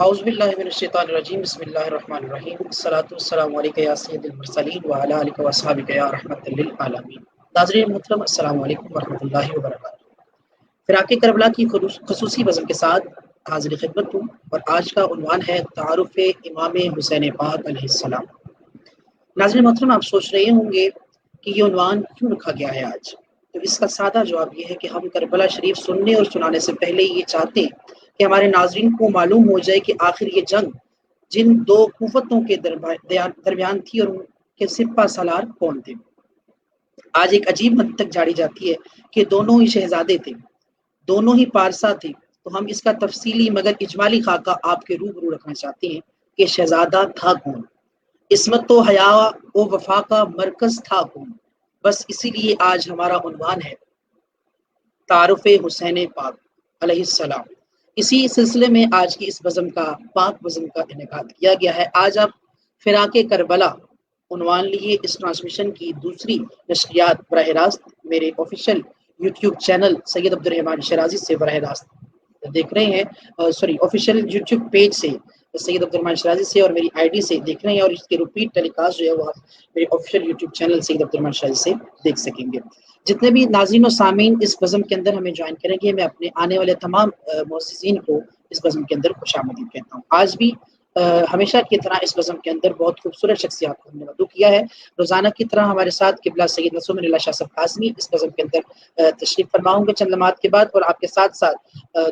اعوذ باللہ من الشیطان الرجیم بسم اللہ الرحمن الرحیم الصلاۃ والسلام علیک یا سید المرسلین وعلی آلک واصحابک یا رحمۃ للعالمین۔ ناظرین محترم السلام علیکم ورحمۃ اللہ وبرکاتہ۔ فراق کربلا کی خصوصی بزم کے ساتھ حاضر خدمت ہوں اور آج کا عنوان ہے تعارف امام حسین پاک علیہ السلام۔ ناظرین محترم، آپ سوچ رہے ہوں گے کہ یہ عنوان کیوں رکھا گیا ہے آج، تو اس کا سادہ جواب یہ ہے کہ ہم کربلا شریف سننے اور سنانے سے پہلے یہ چاہتے ہیں کہ ہمارے ناظرین کو معلوم ہو جائے کہ آخر یہ جنگ جن دو قوتوں کے درمیان تھی اور ان کے سپہ سالار کون تھے۔ آج ایک عجیب منطق جاڑی جاتی ہے کہ دونوں ہی شہزادے تھے، دونوں ہی پارسا تھے، تو ہم اس کا تفصیلی مگر اجمالی خاکہ آپ کے روبرو رکھنا چاہتے ہیں کہ شہزادہ تھا کون، عصمت و حیا و وفا کا مرکز تھا کون۔ بس اسی لیے آج ہمارا عنوان ہے تعارف حسین پاک علیہ السلام۔ اسی سلسلے میں آج کی اس بزم کا پاک بزم کا انعقاد کیا گیا ہے۔ آج آپ فراق کربلا عنوان لیے اس ٹرانسمیشن کی دوسری نشریات براہ راست میرے آفیشیل یوٹیوب چینل سید عبدالرحمان شرازی سے براہ راست دیکھ رہے ہیں، آفیشیل یوٹیوب پیج سے سید عبدالرحمان شرازی سے اور میری آئی ڈی سے دیکھ رہے ہیں، اور اس کے ریپیٹ ٹیلی کاسٹ جو ہے وہ آپ میرے آفیشیل یوٹیوب چینل سید عبدالرحمان شرازی سے دیکھ سکیں گے۔ جتنے بھی ناظرین و سامعین اس بزم کے اندر ہمیں جوائن کریں گے، میں اپنے آنے والے تمام معززین کو اس بزم کے اندر خوش آمدید کہتا ہوں۔ آج بھی ہمیشہ کی طرح اس بزم کے اندر بہت خوبصورت شخصیات کو ہم نے مدعو کیا ہے۔ روزانہ کی طرح ہمارے ساتھ قبلہ سید نصر من اللہ شاہ صاحب قاسمی اس بزم کے اندر تشریف فرما ہوں گے چند لمحات کے بعد، اور آپ کے ساتھ ساتھ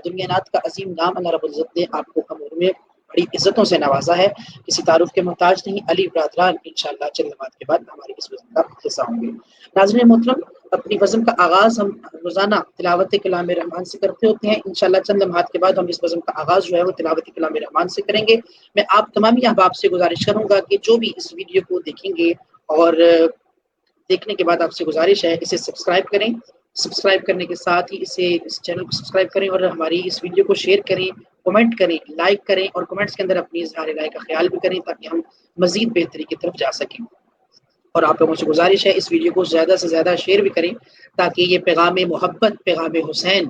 دنیا نات کا عظیم نام اللہ رب العزت نے آپ کو امور میں بڑی عزتوں سے نوازا ہے، کسی تعارف کے محتاج نہیں۔ علی برادران انشاءاللہ چند لمحات کے بعد ہماری اس بزم کا حصہ ہوں گے۔ ناظرین محترم، اپنی بزم کا آغاز ہم روزانہ تلاوت کلام رحمان سے کرتے ہوتے ہیں۔ انشاءاللہ چند لمحات کے بعد ہم اس بزم کا آغاز جو ہے وہ تلاوت کلام رحمان سے کریں گے۔ میں آپ تمامی احباب سے گزارش کروں گا کہ جو بھی اس ویڈیو کو دیکھیں گے اور دیکھنے کے بعد آپ سے گزارش ہے اسے سبسکرائب کریں، سبسکرائب کرنے کے ساتھ ہی اس چینل کو سبسکرائب کریں اور ہماری اس ویڈیو کو شیئر کریں، کمنٹ کریں، لائک کریں، اور کمنٹس کے اندر اپنی اظہار رائے کا خیال بھی کریں تاکہ ہم مزید بہتری کی طرف جا سکیں۔ اور آپ لوگوں سے گزارش ہے اس ویڈیو کو زیادہ سے زیادہ شیئر بھی کریں تاکہ یہ پیغام محبت، پیغام حسین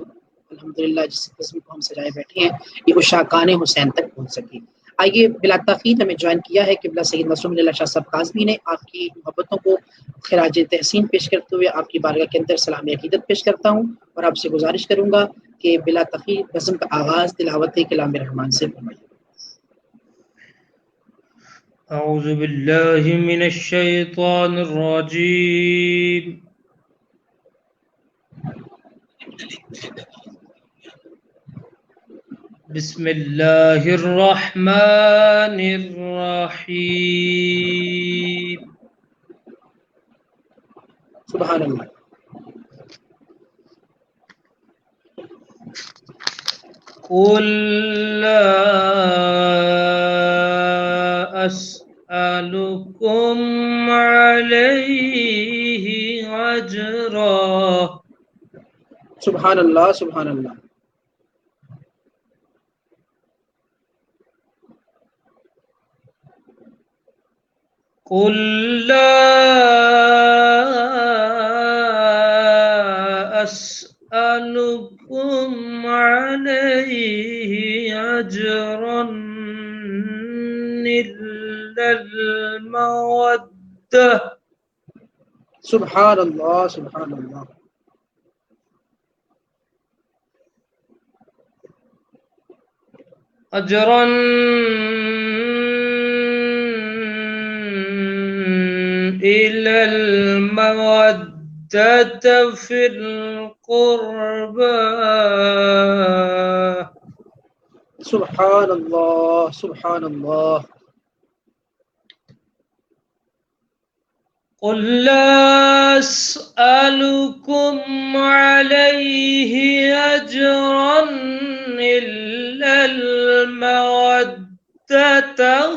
الحمدللہ جس قسم کو ہم سجائے بیٹھے ہیں، یہ اشاقان حسین تک پہنچ سکے۔ آئیے بلا تاخیر ہمیں جوائن کیا ہے قبلہ سید نصر من اللہ شاہ صاحب قاسمی نے۔ آپ کی محبتوں کو خراج تحسین پیش کرتے ہوئے آپ کی بارگاہ کے اندر سلام عقیدت پیش کرتا ہوں، اور آپ سے گزارش کروں گا کہ بلا تاخیر بزم کا آغاز تلاوت کلام رحمان سے فرمائیے۔ اعوذ باللہ من الشیطان الرجیم، بسم اللہ الرحمن الرحیم۔ سبحان اللہ۔ قل لا اسألكم عليه اجرا۔ سبحان اللہ، سبحان اللہ۔ قل لا أسألكم عليه أجرا إلا المودة سبحان اللہ، سبحان اللہ۔ أجرا إلى المودة في القربى۔ سبحان اللہ، سبحان اللہ۔ قل لا أسألكم عليه أجرا إلا المودة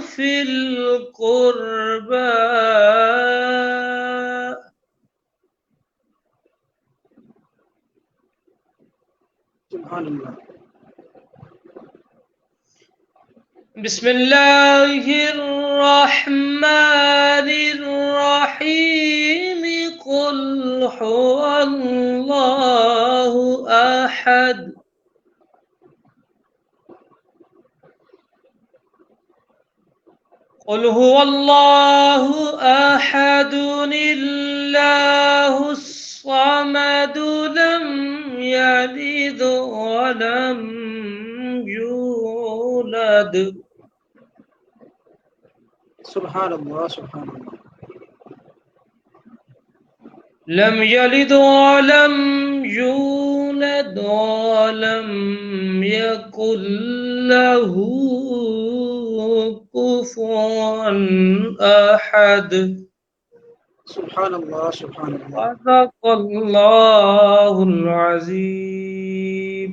في القربى۔ سبحان اللہ۔ بسم اللہ الرحمن الرحیم۔ قل هو اللہ احد قل هو الله أحد الله الصمد لم يلد ولم يولد. سبحان اللہ سبحان اللہ. لم يلد ولم يولد ولم يكن له كفوا أحد. سبحان اللہ سبحان اللہ. صدق الله العظيم.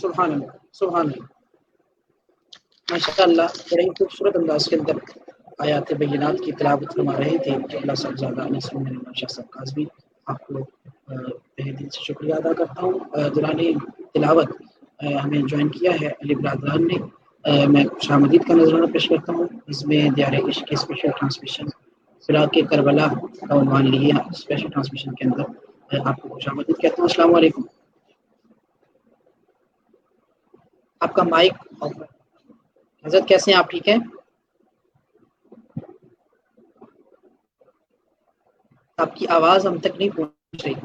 سبحان اللہ سبحان اللہ. ماشاء اللہ بڑے ہی خوبصورت انداز کے اندر آیات بینات کی تلاوت فرما رہے تھے. اللہ سب زیادہ شاہ صاحب قاضمی آپ کو تہہ دل سے شکریہ ادا کرتا ہوں. دوران تلاوت ہمیں جوائن کیا ہے علی برادران نے. میں خوش آمدید کا نظرانہ پیش کرتا ہوں. اس میں دیار عشق کے اسپیشل ٹرانسمیشن فراق کربلا کا عنوان لیے اسپیشل ٹرانسمیشن کے اندر آپ کو خوش آمدید کہتا ہوں. السلام علیکم. آپ کا مائک حضرت کیسے ہیں آپ؟ ٹھیک ہیں؟ آپ کی آواز ہم تک نہیں پہنچ رہی.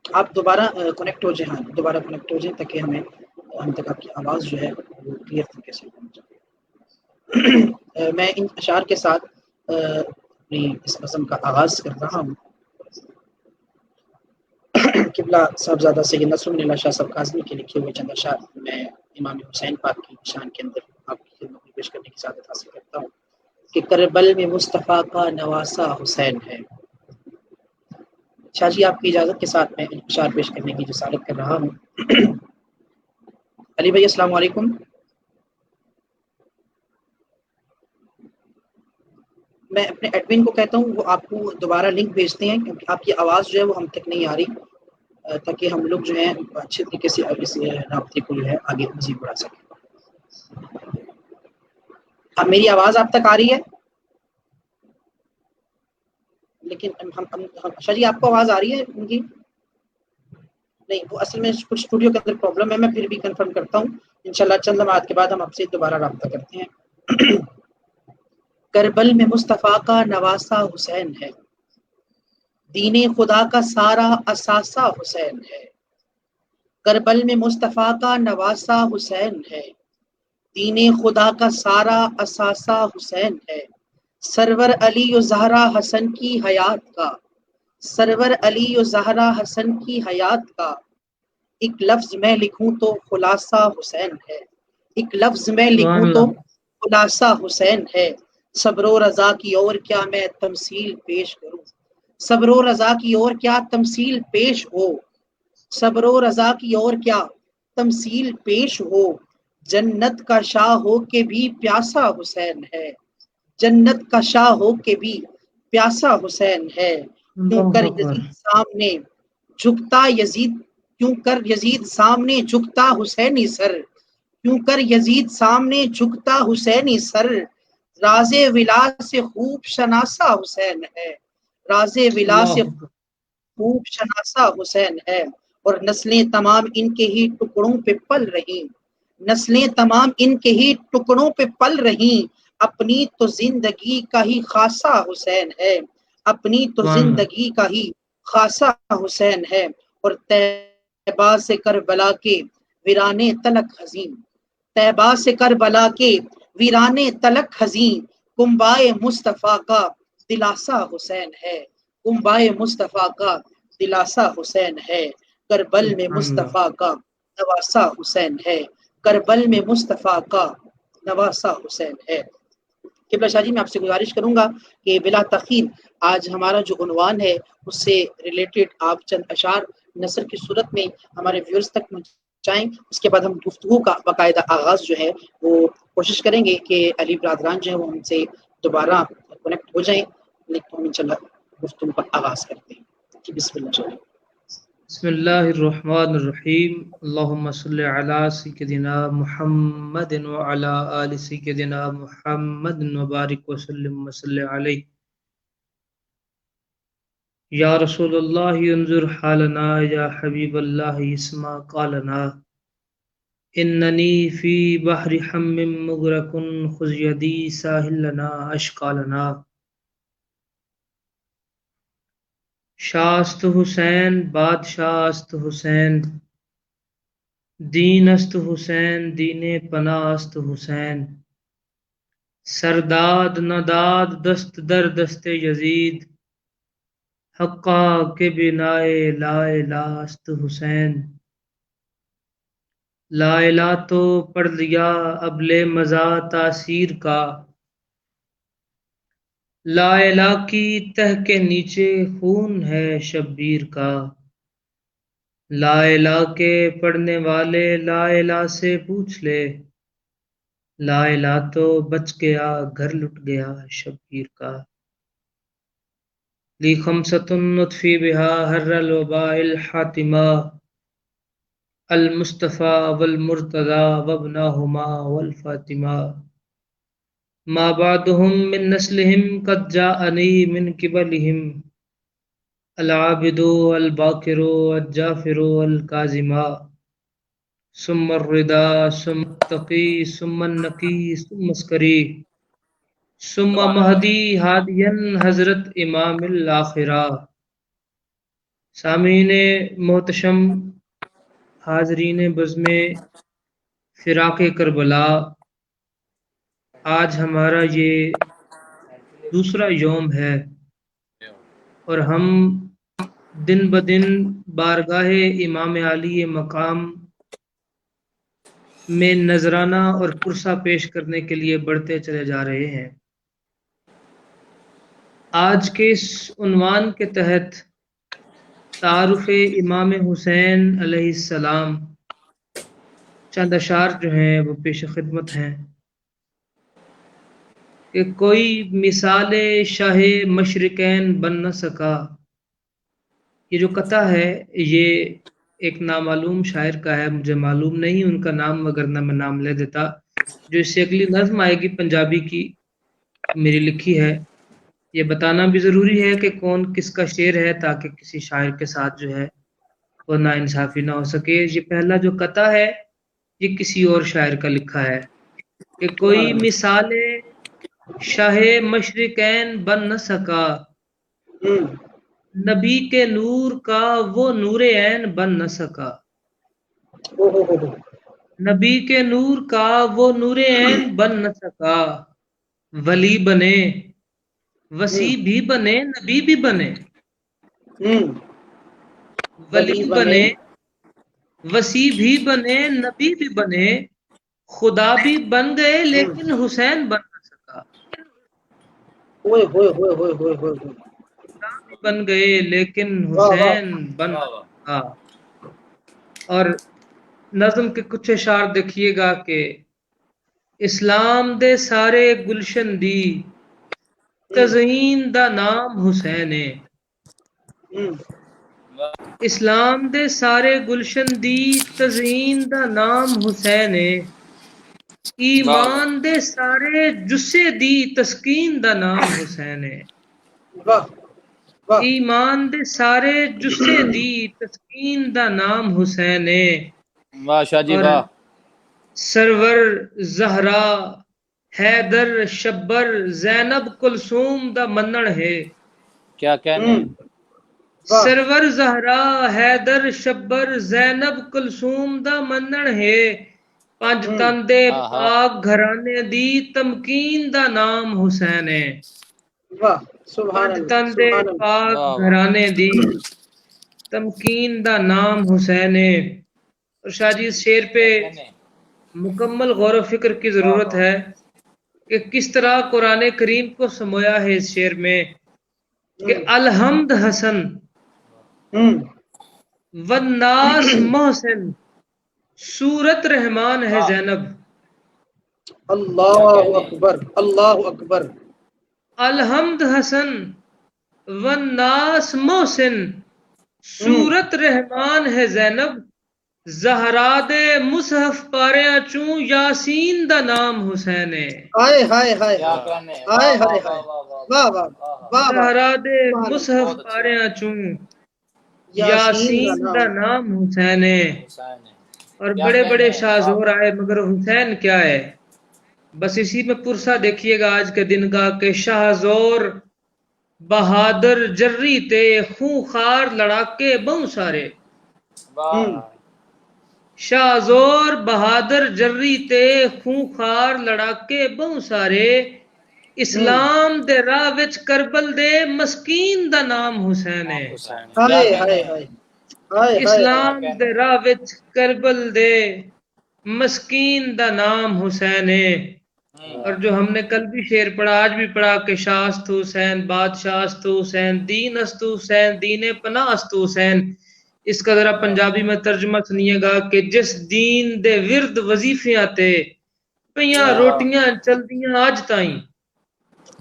آپ دوبارہ کنیکٹ ہو جائیں. ہاں دوبارہ کنیکٹ ہو جائیں تاکہ ہم تک آپ کی آواز جو ہے وہ کلیئر طریقے سے پہنچ جائے. میں ان اشعار کے ساتھ اپنی اس قسم کا آغاز کر رہا ہوں. قبلہ صاحبزادہ سید نصر اللہ شاہ صاحب قاضمی کے لکھے ہوئے چند اشعار میں امام حسین پاک کی شان کے اندر آپ کی خدمت میں پیش کرنے کی سعادت حاصل کرتا ہوں کہ کربل میں مصطفیٰ کا نواسہ حسین ہے. شاہ جی آپ کی اجازت کے ساتھ میں اشعار پیش کرنے کی جسارت کر رہا ہوں. علی بھائی السلام علیکم. میں اپنے ایڈمن کو کہتا ہوں وہ آپ کو دوبارہ لنک بھیجتے ہیں کیونکہ آپ کی آواز جو ہے وہ ہم تک نہیں آ رہی تاکہ ہم لوگ جو ہیں اچھے طریقے سے اس رابطے کو جو ہے آگے مزید بڑھا سکیں. اب میری آواز آپ تک آ رہی ہے لیکن شاہ جی آپ کو آواز آ رہی ہے ان کی؟ نہیں وہ اصل میں کچھ اسٹوڈیو کے اندر پرابلم ہے. میں پھر بھی کنفرم کرتا ہوں انشاءاللہ چند لمحات کے بعد ہم آپ سے دوبارہ رابطہ کرتے ہیں. کربل میں مصطفیٰ کا نواسہ حسین ہے. دین خدا کا سارا اثاثہ حسین ہے. کربل میں مصطفیٰ کا نواسہ حسین ہے. دین خدا کا سارا اثاثہ حسین ہے. سرور علی و زہرا حسن کی حیات کا سرور علی و زہرا حسن کی حیات کا ایک لفظ میں لکھوں تو خلاصہ حسین ہے. ایک لفظ میں لکھوں تو خلاصہ حسین ہے. صبر و رضا کی اور کیا میں تمثیل پیش کروں. صبر و رضا کی اور کیا تمثیل پیش ہو. صبر و رضا کی اور کیا تمثیل پیش ہو. جنت کا شاہ ہو کے بھی پیاسا حسین ہے. جنت کا شاہ ہو کے بھی پیاسا حسین ہے. کیوں کر یزید سامنے جھکتا کیوں کر یزید سامنے جھکتا حسینی سر. کیوں کر یزید سامنے جھکتا حسینی سر. راز ولا سے خوب شناسا حسین ہے. راز ولا سے خوب شناسا حسین ہے. اور نسلیں تمام ان کے ہی ٹکڑوں پہ پل رہیں. نسلیں تمام ان کے ہی ٹکڑوں پہ پل رہیں. اپنی تو زندگی کا ہی خاصہ حسین ہے. اپنی تو زندگی کا ہی خاصہ حسین ہے. اور طیبہ سے کربلا کے ویرانے تلک حزین. طیبہ سے کربلا کے ویرانے تلک حزین. کنبائے مصطفیٰ کا دلاسا حسین ہے. کنبائے مصطفیٰ کا دلاسا حسین ہے. کربل میں مصطفیٰ کا نواسا حسین ہے. کربل میں مصطفیٰ کا نواسا حسین ہے. قبلہ شاہ جی میں آپ سے گزارش کروں گا کہ بلا تاخیر آج ہمارا جو عنوان ہے اس سے ریلیٹڈ آپ چند اشعار نثر کی صورت میں ہمارے ویورز تک پہنچائیں. اس کے بعد ہم گفتگو کا باقاعدہ آغاز جو ہے وہ کوشش کریں گے کہ علی برادران جو ہے وہ ہم سے دوبارہ کنیکٹ ہو جائیں. لیکن ہم انشاءاللہ گفتگو کا آغاز کرتے ہیں. بسم اللہ چلیں. بسم اللہ الرحمن الرحیم. اللہم صلی علی سیدنا محمد وعلی آل سیدنا محمد وبارک وسلم وصلی علیہ. یا رسول اللہ انظر حالنا، یا حبیب اللہ اسمع قالنا، اننی فی بحر حم مغرق خذ یدی ساحل لنا اشقالنا۔ شاست حسین بادشاہ است حسین، دین است حسین دین پناہ است حسین، سرداد نداد دست در دست یزید، حقا کے بنائے لا الہ است حسین۔ لا الہ تو پڑھ لیا ابل مزا تاثیر کا، لا الہ کی تہ کے نیچے خون ہے شبیر کا، لا الہ کے پڑھنے والے لا الہ سے پوچھ لے، لا الہ تو بچ گیا گھر لٹ گیا شبیر کا۔ لی خمسۃ نطفی بہا حر الوباء الحاتمہ، المصطفیٰ والمرتضیٰ وابناہما والفاطمہ، ما بعدهم من نسلهم قد جاءنی من قبلهم العابد الباکر الجافر الکاظمہ، ثم الرضا ثم التقی ثم النقی ثم عسکری، ثم مہدی ہادین حضرت امام الاخرہ۔ سامعین محتشم، حاضرین بزم فراق کربلا، آج ہمارا یہ دوسرا یوم ہے اور ہم دن بدن بارگاہ امام علی مقام میں نذرانہ اور پرسہ پیش کرنے کے لیے بڑھتے چلے جا رہے ہیں۔ آج کے اس عنوان کے تحت تعارف امام حسین علیہ السلام چند اشعار جو ہیں وہ پیش خدمت ہیں کہ کوئی مثال شاہ مشرقین بن نہ سکا۔ یہ جو قطعہ ہے یہ ایک نامعلوم شاعر کا ہے، مجھے معلوم نہیں ان کا نام، وگرنہ میں نام لے دیتا۔ جو اس سے اگلی نظم آئے گی پنجابی کی میری لکھی ہے، یہ بتانا بھی ضروری ہے کہ کون کس کا شعر ہے تاکہ کسی شاعر کے ساتھ جو ہے وہ ناانصافی نہ ہو سکے۔ یہ پہلا جو قطعہ ہے یہ کسی اور شاعر کا لکھا ہے کہ کوئی مثال شاہ مشرقین بن نہ سکا، نبی کے نور کا وہ نور عین بن نہ سکا، نبی کے نور کا وہ نور عین بن نہ سکا، ولی بنے وسیع بھی بنے نبی بھی بنے، ولی بنے وسیع بھی بنے نبی بھی بنے، خدا بھی بن گئے لیکن حسین بن نہ سکا، خدا بھی بن گئے لیکن حسین بن نہ سکا۔ اور نظم کے کچھ اشعار دیکھیے گا کہ اسلام دے سارے گلشن دی تزئین دا نام حسین ہے، اسلام دے سارے گلشن دی تزئین دا نام حسین ہے، ایمان دے سارے جسے دی تسکین دا نام حسین ہے، ایمان دے سارے جسے دی تسکین دا نام حسین ہے۔ ماشاء جی اور واہ، سرور زہرا حیدر شبر زینب کلثوم دا منن ہے، کیا کہنے، سرور زہرا حیدر شبر زینب کلثوم دا منن ہے، پنج تندے پاک گھرانے دی تمکین دا نام حسین ہے، پنج تندے پاک گھرانے دی تمکین دا نام حسین ہے۔ اور شاہ جی اس شعر پہ مکمل غور و فکر کی ضرورت ہے کہ کس طرح قرآن کریم کو سمویا ہے اس شعر میں کہ الحمد حسن والناس محسن، سورت رحمان ہے زینب، اللہ اکبر اللہ اکبر، الحمد حسن والناس محسن، سورت رحمان ہے زینب، زہرا دے مصحف پاریاں چوں یاسین دا نام حسین ہے ہائے ہائے ہائے کیا کہنے ہیں، ہائے واہ ہائے واہ ہائے واہ واہ واہ واہ واہ واہ واہ، واہ واہ زہرا دے سبحان اللہ۔ مصحف بہت اچھے پاریاں چوں یاسین یاسین دا نام حسین ہے حسین ہے، اور کیا بڑے بڑے کہنے ہیں، شاہ واہ زور واہ، آئے مگر حسین کیا ہے۔ بس اسی میں پرسہ دیکھیے گا آج کے دن کا کہ شاہ زور بہادر جری تے خونخوار لڑاکے بہوں سارے، واہ، شاہ زور بہادر جری تے خونخوار لڑاکے بہوں سارے، اسلام دے راہ وچ کربل دے مسکین دا نام حسین نام ہے۔ حسین ہے، کیا ہائے کہنے ہائے ہیں، ہائے ہائے ہائے اسلام کہنے دے ہیں، راہ وچ کربل دے مسکین دا نام حسین ہے۔ اور جو ہم نے کل بھی شعر پڑھا آج بھی پڑھا کہ شاہ است حسین بادشاہ است حسین دین است حسین دین پناہ است حسین، اس کا ذرا پنجابی میں ترجمہ سنیے گا کہ جس دین دے ورد وظیفیاں تے پیاں روٹیاں چلدیاں اج تائیں،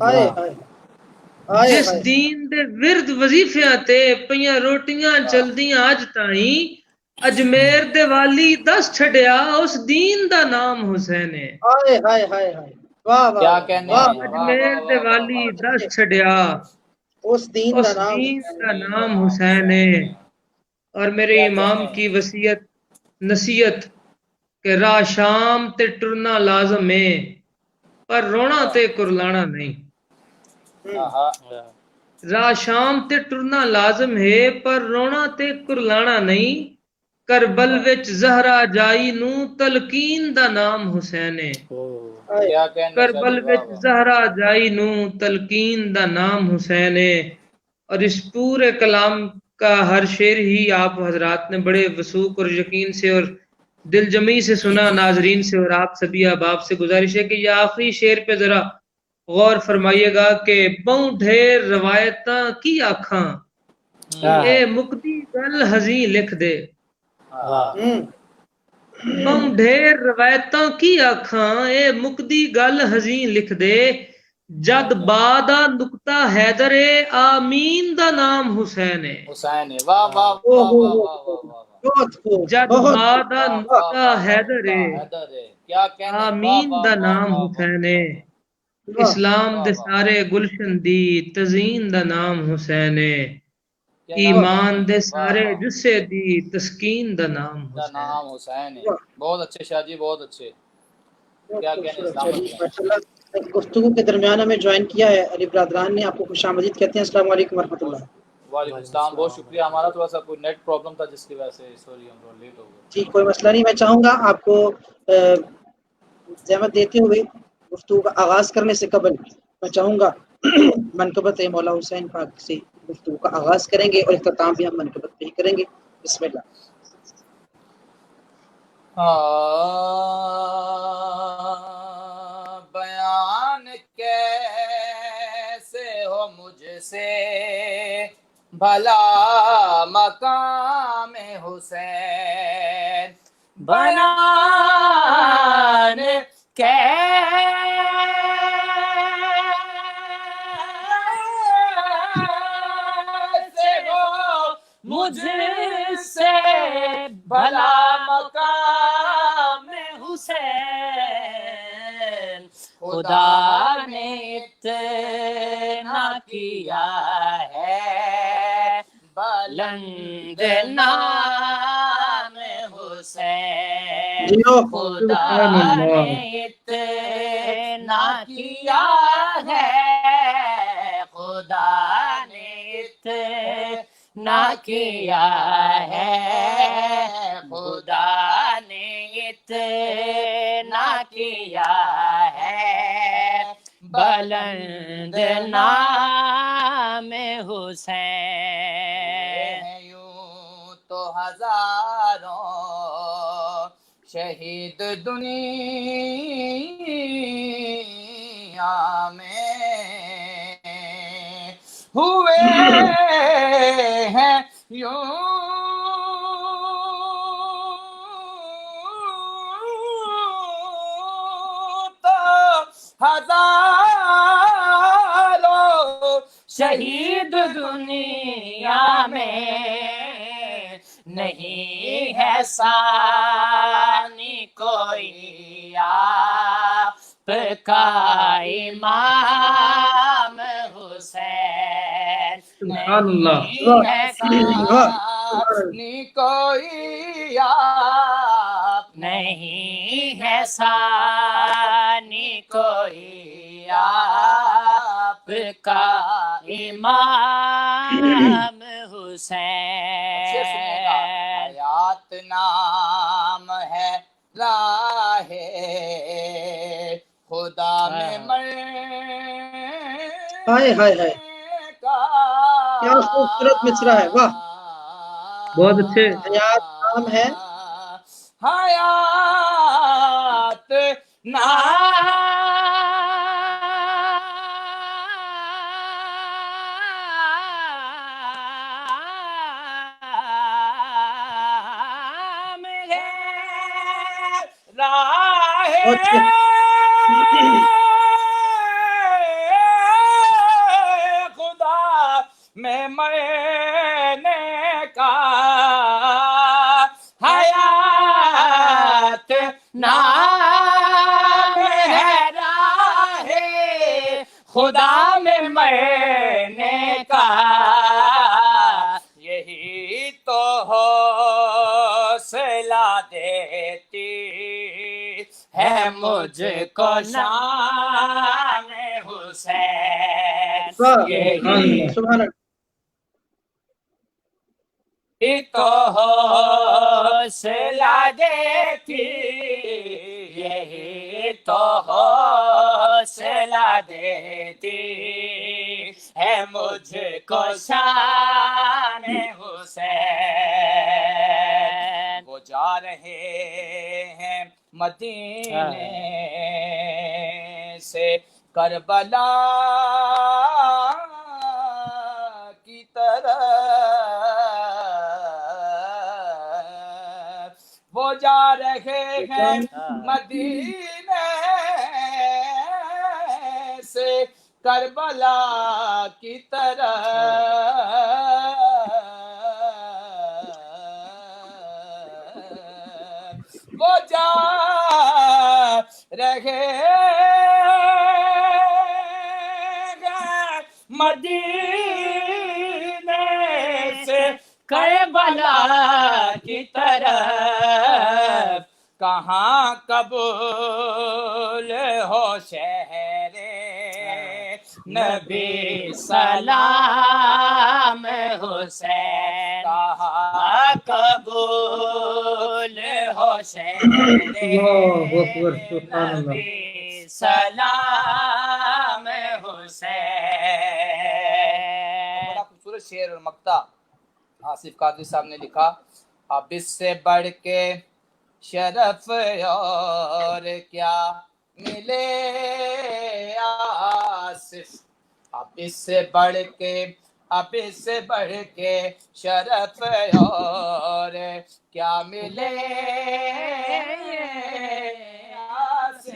ہائے ہائے ہائے جس ہائے دین دے ورد وظیفیاں تے پیاں روٹیاں چلدیاں اج تائیں، اجمیر دے والی دس چھڈیا اس دین دا نام حسین ہے۔ ہائے ہائے ہائے ہائے واہ واہ کیا واہ کہنے واہ ہیں، واہ اجمیر واہ دے واہ واہ والی واہ، دس چھڈیا اس دین اس دا نام دین حسین کا ہے۔ نام حسین ہے۔ اور میرے کیا امام کہنے کی ہیں، وصیت نصیحت کہ راہ شام تے ٹرنا لازم ہے پر رونا تے کرلانا نہیں، آہا، راہ شام تے ٹرنا لازم ہے پر رونا تے کرلانا نہیں، کربل وچ زہرا جائی نو تلقین دا نام حسین ہے۔ ہائے کیا کہنے ہیں، شاہ کربل جی، وچ واہ واہ، زہرا جائی نو تلقین دا نام حسین ہے۔ اور اس پورے کلام کا ہر شعر ہی آپ حضرات نے بڑے وثوق اور یقین سے اور دل جمعی سے سنا ناظرین سے، اور آپ سبھی احباب سے گزارش ہے کہ یہ آخری شعر پہ ذرا غور فرمائیے گا کہ بہوں ڈھیر روایتاں کی آکھاں اے مکدی گل ہزیں لکھ دے، آہا، بہوں ڈھیر روایتاں کی آکھاں اے مکدی گل ہزیں لکھ دے، جد بادا نکتہ حیدر آمین دا نام حسین ہے۔ حسین ہے، واہ واہ او واہ ہو واہ ہو واہ ہو، واہ واہ، بہت خوب جد بہت خوب بادا واہ واہ نکتہ واہ واہ، حیدر نقطہ حیدر ہے، کیا کہنے ہیں، واہ آمین واہ دا واہ نام واہ واہ حسین ہے۔ واہ، واہ اسلام واہ دے واہ، سارے گلشن دی تزئین دا نام حسین ہے، کیا واہ ایمان کہنے ہیں، دے واہ سارے واہ، جسے دی تسکین دا نام کا حسین نام ہے۔ حسین ہے، واہ بہت اچھے شاہ جی، بہت اچھے، بہت کیا کہنے ہیں، خوبصورت سلامت چلیے رہیں، ماشاء اللہ گفتگو کے درمیان ہمیں جوائن کیا ہے علی برادران نے، آپ کو خوش آمدید کہتے ہیں۔ السلام علیکم ورحمۃ بہت اللہ۔ وعلیکم السلام، بہت شکریہ، ہمارا تھوڑا سا کوئی نیٹ پرابلم تھا جس کی وجہ سے سوری ہم تھوڑا لیٹ ہو گئے۔ جی کوئی مسئلہ نہیں، میں چاہوں گا آپ کو زحمت دیتے ہوئے گفتگو کا آغاز کرنے سے قبل میں چاہوں گا منقبت مولا حسین پاک سے گفتگو کا آغاز کریں گے اور اختتام بھی ہم منقبت پہ ہی کریں گے۔ بسم اللہ۔ بیان کیسے ہو مجھ سے بھلا مقام حسین، بیان کیسے ہو مجھ سے بھلا مقام حسین، خدا نے اتنا کیا ہے بلند نام حسین، جیو خدا سبحان اللہ۔ نے اتنا کیا ہے، خدا نے اتنا کیا ہے، خدا نے اتنا کیا ہے بلند نام حسین، یوں تو ہزاروں شہید دنیا میں ہوئے ہیں، یوں تو ہزاروں شہید دنیا میں نہیں ہے ثانی کوئی آپ کا امام حسین، سبحان اللہ۔ نہیں ہے ثانی کوئی آپ، نہیں ہے ثانی کوئی آپ کا امام حسین۔ حیات نام ہے راہ خدا میں ہائے ہائے ہائے، کا کیا خوبصورت مصرع ہے، واہ۔ بہت اچھے۔ حیات نام ہے، حیات نام ہے راہ بہت اچھے۔ خدا میں مرنے کا، حیات نام ہے راہ خدا میں مرنے کا، یہی تو حوصلہ دیتی ہے مجھ کو شان حسین، یہی سبحان اللہ۔ تو حوصلہ دیتی، یہی تو حوصلہ دیتی ہے مجھ کو شان حسین۔ وہ جا رہے ہیں مدینے سے کربلا کی طرف، وہ جا رہے ہیں مدینے سے کربلا کی طرف، وہ جا رہے مدینے سے کربلا کی طرف، کہاں قبول ہو شہر نبی سلام حسین، کہاں قبول ہو شہر اللہ اکبر، سبحان اللہ۔ نبی سلام حسین۔ بڑا خوبصورت شعر اور مقطع آصف قادری صاحب نے لکھا، اب اس سے بڑھ کے شرف اور کیا ملے آصف، اب اس سے بڑھ کے شرف اور کیا ملے آصف،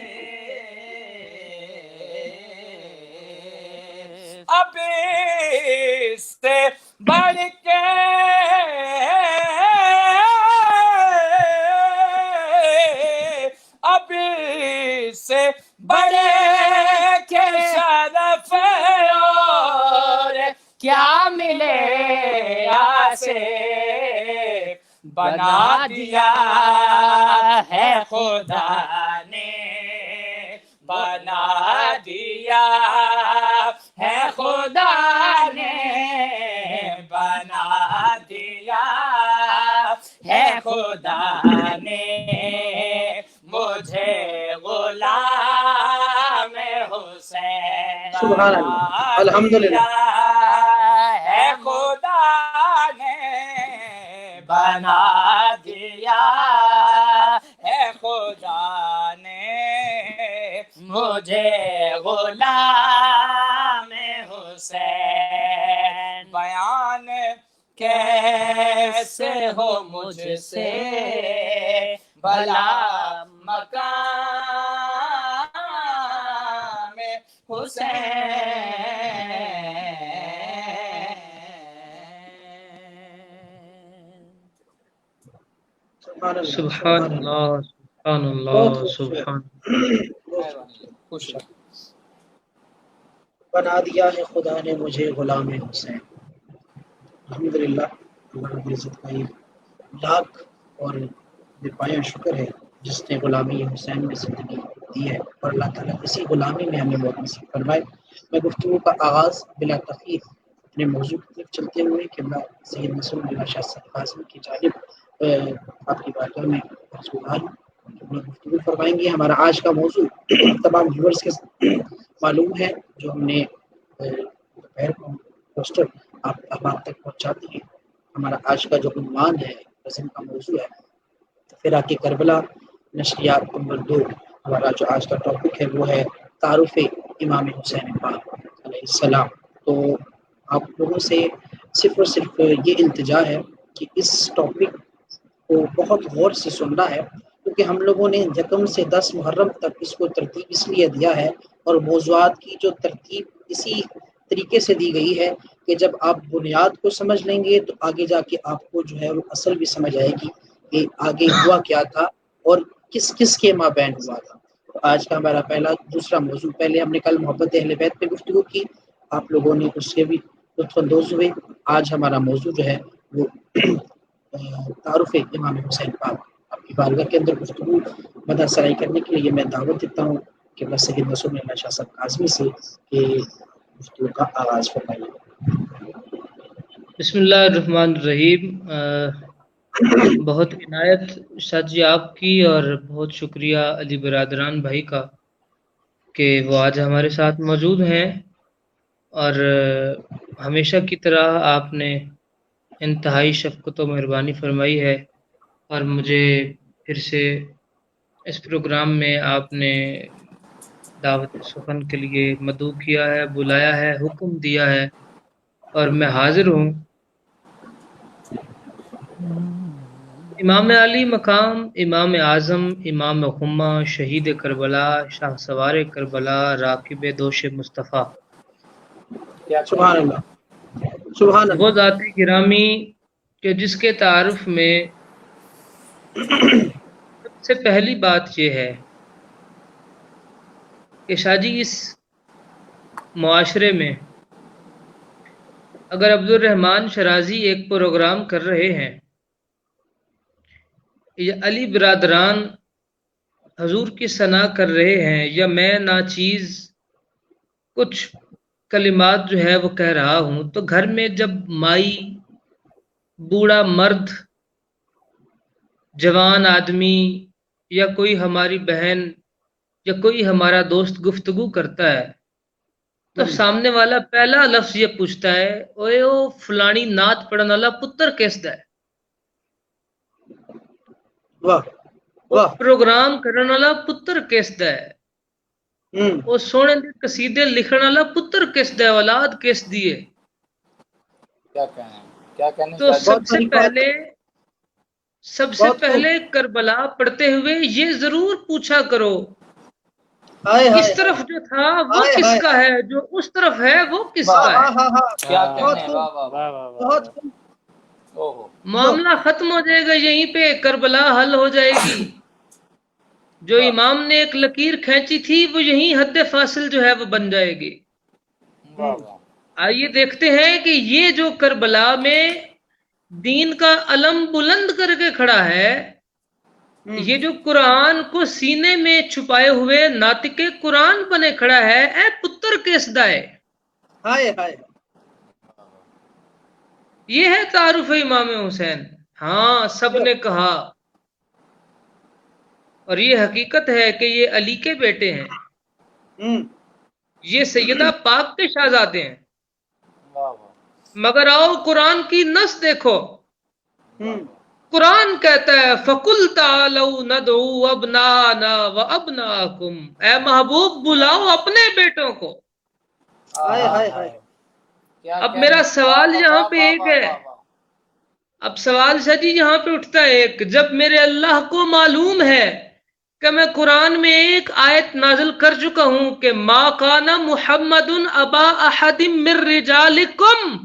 اب اس سے بڑھ کے اب اس سے بڑے کے شرف اور کیا ملے آصف، بنا دیا ہے خدا نے، بنا دیا ہے خدا نے، بنا دیا ہے خدا نے مجھے غلام حسین، سبحان اللہ، الحمدللہ۔ ہے خدا نے بنا دیا ہے خدا نے مجھے غلام حسین، بیان کیسے ہو مجھ سے بھلا مقام حسین۔ سبحان اللہ سبحان اللہ سبحان خوش بنا دیا ہے خدا نے مجھے غلام حسین. الحمدللہ اللہ رب العزت کا یہ لاکھ اور بے پایہ شکر ہے جس نے غلامی حسین میں زندگی دی ہے، اور اللہ تعالیٰ اسی غلامی میں ہمیں موت نصیب فرمائے. میں گفتگو کا آغاز بلا تخیر اپنے موضوع کی طرف چلتے ہوئے کہ میں سید نصر اللہ شاہ صاحب قاسمی کی جانب آپ کی بارگاہ میں گفتگو فرمائیں گے. ہمارا آج کا موضوع تمام ویورز کے معلوم ہے، جو ہم نے دوپہر کو پوسٹر آپ تک پہنچاتے ہیں. ہمارا آج کا جو عنوان ہے، رسم کا موضوع ہے فراق کربلا نشریات نمبر 2. ہمارا جو آج کا ٹاپک ہے وہ ہے تعارف امام حسین پاک علیہ السلام. تو آپ لوگوں سے صرف اور صرف یہ التجا ہے کہ اس ٹاپک کو بہت غور سے سننا ہے، کیونکہ ہم لوگوں نے یکم سے 10 محرم تک اس کو ترتیب اس لیے دیا ہے، اور موضوعات کی جو ترتیب اسی طریقے سے دی گئی ہے کہ جب آپ بنیاد کو سمجھ لیں گے تو آگے جا کے آپ کو جو ہے وہ اصل بھی سمجھ آئے گی کہ آگے ہوا کیا تھا اور کس کس کے مابین ہوا تھا. تو آج کا ہمارا دوسرا موضوع، پہلے ہم نے کل محبت اہل بیت پہ گفتگو کی، آپ لوگوں نے اس سے بھی لطف اندوز ہوئے. آج ہمارا موضوع جو ہے وہ تعارف امام حسین پاک. آپ کی بارگاہ کے اندر گفتگو مدح سرائی کرنے کے لیے میں دعوت دیتا ہوں کہ بس سید نصر اللہ شاہ صاحب قاسمی سے کہ گفتگو کا آغاز فرمائیے. بسم اللہ الرحمن الرحیم. بہت عنایت شاہ جی آپ کی، اور بہت شکریہ علی برادران بھائی کا کہ وہ آج ہمارے ساتھ موجود ہیں، اور ہمیشہ کی طرح آپ نے انتہائی شفقت و مہربانی فرمائی ہے، اور مجھے پھر سے اس پروگرام میں آپ نے دعوت سخن کے لیے مدعو کیا ہے، بلایا ہے، حکم دیا ہے، اور میں حاضر ہوں. امام علی مقام، امام اعظم، امام خمہ، شہید کربلا، شاہ سوار کربلا، راکب دوش مصطفیٰ، سبحان اللہ سبحان وہ اللہ. ذات گرامی کہ جس کے تعارف میں سب سے پہلی بات یہ ہے کہ شاہ جی اس معاشرے میں اگر عبدالرحمن شرازی ایک پروگرام کر رہے ہیں یا علی برادران حضور کی ثنا کر رہے ہیں، یا میں ناچیز کچھ کلمات جو ہے وہ کہہ رہا ہوں، تو گھر میں جب مائی، بوڑھا مرد، جوان آدمی، یا کوئی ہماری بہن یا کوئی ہمارا دوست گفتگو کرتا ہے تو سامنے والا پہلا لفظ یہ پوچھتا ہے، اوے او فلانی نعت پڑھن والا پتر کس دا ہے؟ واہ واہ. پروگرام کرن والا پتر کس دا ہے؟ وہ سونے دے قصیدے لکھن والا پتر کس دا ہے؟ اولاد کس دی ہے؟ کیا کہنے تو سب سے پہلے کربلا پڑھتے ہوئے یہ ضرور پوچھا کرو اس طرف جو تھا وہ کس کا ہے، جو اس طرف ہے وہ کس کا ہے. معاملہ ختم ہو جائے گا یہیں پہ، کربلا حل ہو جائے گی. جو امام نے ایک لکیر کھینچی تھی وہ یہیں حد فاصل جو ہے وہ بن جائے گی. آئیے دیکھتے ہیں کہ یہ جو کربلا میں دین کا علم بلند کر کے کھڑا ہے، یہ جو قرآن کو سینے میں چھپائے ہوئے ناطق قرآن بنے کھڑا ہے، اے پتر کس دا ہے؟ یہ ہے تعارف امام حسین. ہاں سب نے کہا، اور یہ حقیقت ہے کہ یہ علی کے بیٹے ہیں، یہ سیدہ پاک کے شہزادے ہیں. مگر آؤ قرآن کی نص دیکھو. قرآن کہتا ہے فَقُلْ تَعَالَوْا نَدْعُوا أَبْنَاءَنَا وَأَبْنَاءَكُمْ، اے محبوب بلاؤ اپنے بیٹوں کو. اب میرا سوال یہاں پہ ایک ہے، اب سوال شاہ جی یہاں پہ اٹھتا ہے ایک، جب میرے اللہ کو معلوم ہے کہ میں قرآن میں ایک آیت نازل کر چکا ہوں کہ ما کان محمد ابا احد من رجالکم،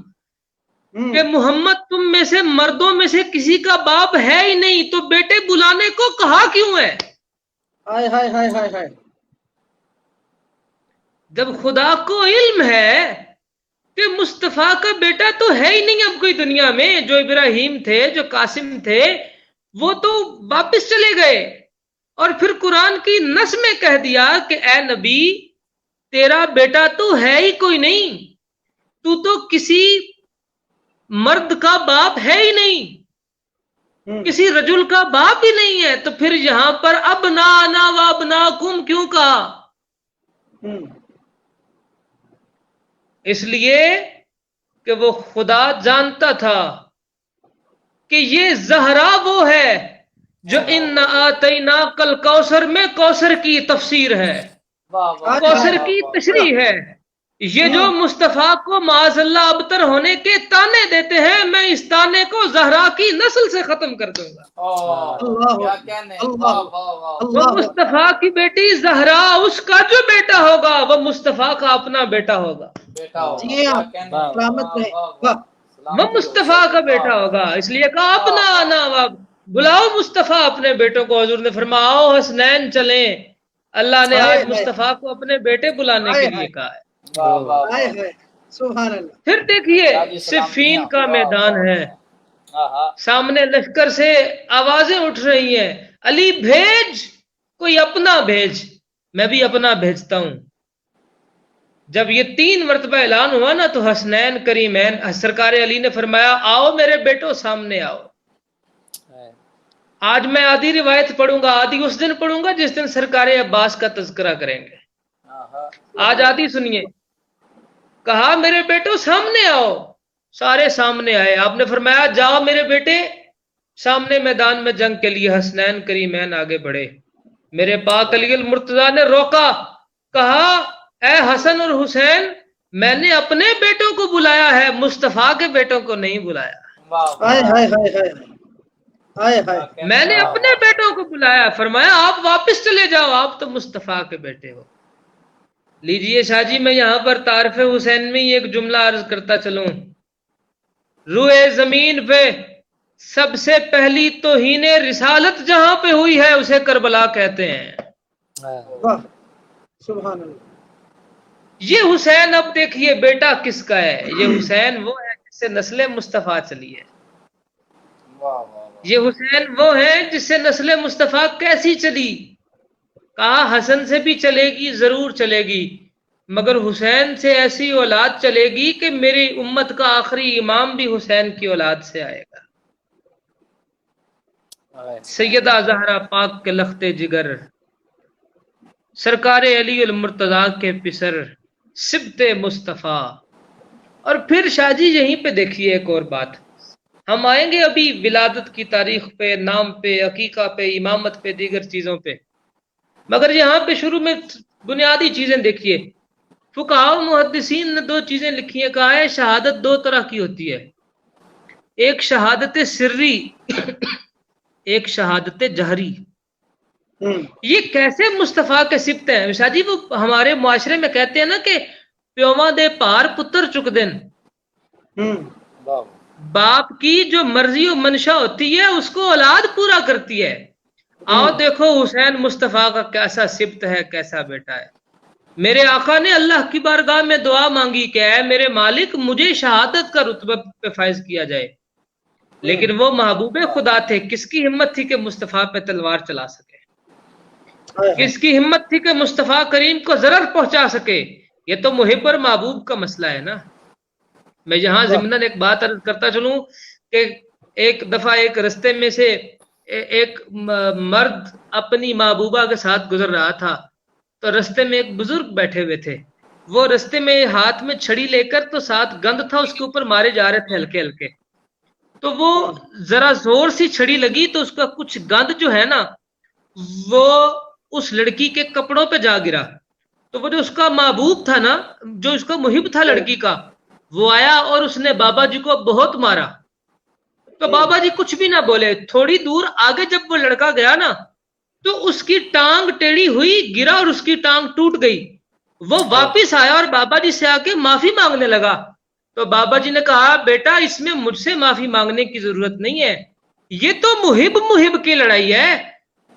کہ محمد تم میں سے مردوں میں سے کسی کا باپ ہے ہی نہیں تو بیٹے بلانے کو کہا کیوں ہے؟ ہائے ہائے ہائے ہائے ہائے، جب خدا کو علم ہے کہ مصطفیٰ کا بیٹا تو ہے ہی نہیں اب کوئی دنیا میں، جو ابراہیم تھے، جو قاسم تھے، وہ تو واپس چلے گئے، اور پھر قرآن کی نص میں کہہ دیا کہ اے نبی تیرا بیٹا تو ہے ہی کوئی نہیں، تو کسی مرد کا باپ ہے ہی نہیں، کسی رجل کا باپ ہی نہیں ہے، تو پھر یہاں پر ابنانا و ابناکم کیوں کہا؟ اس لیے کہ وہ خدا جانتا تھا کہ یہ زہرا وہ ہے جو اِنَّا آتَيْنَاكَ الْكَوْثَرَ میں کوثر کی تفسیر ہے، کوثر کی تشریح ہے۔ یہ جو مصطفیٰ کو معاذ اللہ ابتر ہونے کے تانے دیتے ہیں، میں اس تانے کو زہرا کی نسل سے ختم کر دوں گا۔ وہ مصطفیٰ کی بیٹی زہرا، اس کا جو بیٹا ہوگا وہ مصطفیٰ کا اپنا بیٹا ہوگا، وہ مصطفیٰ کا بیٹا ہوگا۔ اس لیے کہا اپنا آنا، بلاؤ مصطفیٰ اپنے بیٹوں کو۔ حضور نے فرمایا آؤ حسنین چلیں، اللہ نے آج مصطفیٰ کو اپنے بیٹے بلانے کے لیے کہا ہے۔ سبحان اللہ۔ پھر دیکھیے صفین کا میدان ہے، سامنے لشکر سے آوازیں اٹھ رہی ہیں، علی بھیج، کوئی اپنا بھیج، میں بھی اپنا بھیجتا ہوں۔ جب یہ 3 مرتبہ اعلان ہوا نا تو حسنین کریمین، سرکار علی نے فرمایا آؤ میرے بیٹو سامنے آؤ۔ آج میں آدھی روایت پڑھوں گا، آدھی اس دن پڑھوں گا جس دن سرکار عباس کا تذکرہ کریں گے، آج آدھی سنیے۔ کہا میرے بیٹو سامنے آؤ، سارے سامنے آئے۔ آپ نے فرمایا جاؤ میرے بیٹے سامنے میدان میں جنگ کے لیے۔ حسنین کریمین آگے بڑھے، میرے پاک علی المرتضیٰ نے روکا، کہا اے حسن اور حسین میں نے اپنے بیٹوں کو بلایا ہے، مصطفیٰ کے بیٹوں کو نہیں بلایا۔ میں نے اپنے بیٹوں کو بلایا، فرمایا آپ واپس چلے جاؤ، آپ تو مصطفیٰ کے بیٹے ہو۔ لیجئے شاہ جی میں یہاں پر تعارف حسین میں ایک جملہ عرض کرتا چلوں۔ روئے زمین پہ سب سے پہلی توہین رسالت جہاں پہ ہوئی ہے اسے کربلا کہتے ہیں۔ سبحان اللہ۔ یہ یہ حسین اب دیکھیے بیٹا کس کا ہے، یہ حسین وہ ہے جس سے نسل مصطفیٰ چلی ہے، یہ حسین وہ ہے جس سے نسل مصطفیٰ کیسی چلی۔ کہا حسن سے بھی چلے گی، ضرور چلے گی، مگر حسین سے ایسی اولاد چلے گی کہ میری امت کا آخری امام بھی حسین کی اولاد سے آئے گا۔ سیدہ زہرا پاک کے لخت جگر، سرکار علی المرتضیٰ کے پسر، سبط مصطفیٰ۔ اور پھر شاہ جی یہیں پہ دیکھیے ایک اور بات، ہم آئیں گے ابھی ولادت کی تاریخ پہ، نام پہ، عقیقہ پہ، امامت پہ، دیگر چیزوں پہ، مگر یہاں پہ شروع میں بنیادی چیزیں دیکھیے۔ فقہاء و محدثین نے 2 چیزیں لکھی ہیں، کہا ہے شہادت 2 طرح کی ہوتی ہے، ایک شہادت سری، ایک شہادت جہری۔ یہ کیسے مصطفیٰ کے سبت ہیں شاہ جی؟ وہ ہمارے معاشرے میں کہتے ہیں نا کہ پیواں دے پار پتر چک دن، باپ کی جو مرضی و منشا ہوتی ہے اس کو اولاد پورا کرتی ہے۔ آؤ دیکھو حسین مصطفیٰ کا کیسا سبت ہے، کیسا بیٹا ہے۔ میرے آقا نے اللہ کی بارگاہ میں دعا مانگی کہ اے میرے مالک مجھے شہادت کا رتبہ پہ فائز کیا جائے، لیکن وہ محبوب خدا تھے، کس کی ہمت تھی کہ مصطفیٰ پہ تلوار چلا سکے، کس کی ہمت تھی کہ مصطفیٰ کریم کو ضرر پہنچا سکے؟ یہ تو محب اور محبوب کا مسئلہ ہے نا۔ میں یہاں ضمناً ایک بات عرض کرتا چلوں کہ ایک دفعہ ایک رستے میں سے ایک مرد اپنی محبوبہ کے ساتھ گزر رہا تھا، تو رستے میں ایک بزرگ بیٹھے ہوئے تھے، وہ رستے میں ہاتھ میں چھڑی لے کر، تو ساتھ گند تھا اس کے اوپر مارے جا رہے تھے ہلکے ہلکے، تو وہ ذرا زور سی چھڑی لگی تو اس کا کچھ گند جو ہے نا وہ اس لڑکی کے کپڑوں پہ جا گرا، تو وہ جو اس کا محبوب تھا نا، جو اس کا محب تھا لڑکی کا، وہ آیا اور اس نے بابا جی کو بہت مارا، تو بابا جی کچھ بھی نہ بولے۔ تھوڑی دور آگے جب وہ لڑکا گیا نا تو اس کی ٹانگ ٹیڑھی ہوئی، گرا اور اس کی ٹانگ ٹوٹ گئی۔ وہ واپس آیا اور بابا جی سے آ کے معافی مانگنے لگا، تو تو بابا جی نے کہا بیٹا اس میں مجھ سے معافی مانگنے کی ضرورت نہیں ہے، یہ تو محب کی لڑائی ہے،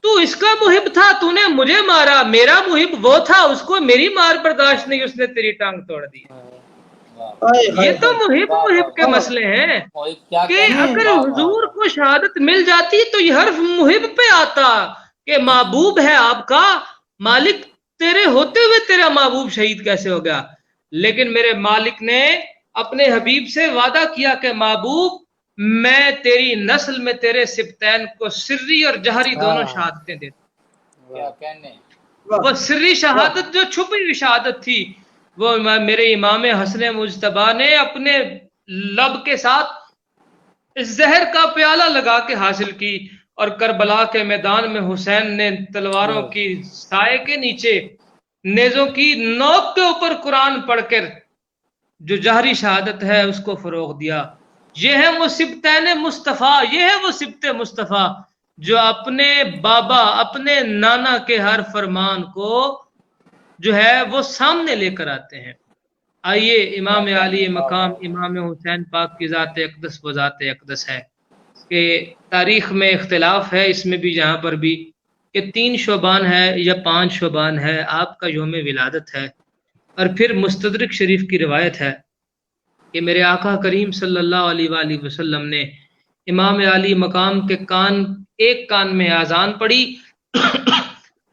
تو اس کا محب تھا، تو نے مجھے مارا، میرا محب وہ تھا، اس کو میری مار برداشت نہیں، اس نے تیری ٹانگ توڑ دی۔ یہ تو محب کے مسئلے ہیں کہ اگر حضور کو شہادت مل جاتی تو یہ حرف محب پہ آتا کہ محبوب ہے آپ کا مالک، تیرے ہوتے ہوئے تیرا محبوب شہید کیسے ہو گیا؟ لیکن میرے مالک نے اپنے حبیب سے وعدہ کیا کہ محبوب میں تیری نسل میں تیرے سبتین کو سری اور جہری دونوں شہادتیں دیتا ہوں۔ وہ سری شہادت جو چھپی ہوئی شہادت تھی وہ میرے امام حسن مجتبیٰ نے اپنے لب کے ساتھ زہر کا پیالہ لگا کے حاصل کی، اور کربلا کے میدان میں حسین نے تلواروں کی سائے کے نیچے نیزوں کی نوک کے اوپر قرآن پڑھ کر جو جہری شہادت ہے اس کو فروغ دیا۔ یہ ہے وہ سبتین مصطفیٰ، یہ ہے وہ سبت مصطفیٰ جو اپنے بابا اپنے نانا کے ہر فرمان کو جو ہے وہ سامنے لے کر آتے ہیں۔ آئیے امام علی مقام امام حسین پاک کی ذات اقدس و ذات اقدس ہے کہ تاریخ میں اختلاف ہے اس میں بھی، جہاں پر بھی کہ 3 شعبان ہے یا 5 شعبان ہے آپ کا یوم ولادت ہے۔ اور پھر مستدرک شریف کی روایت ہے کہ میرے آقا کریم صلی اللہ علیہ وآلہ وسلم نے امام علی مقام کے ایک کان میں اذان پڑھی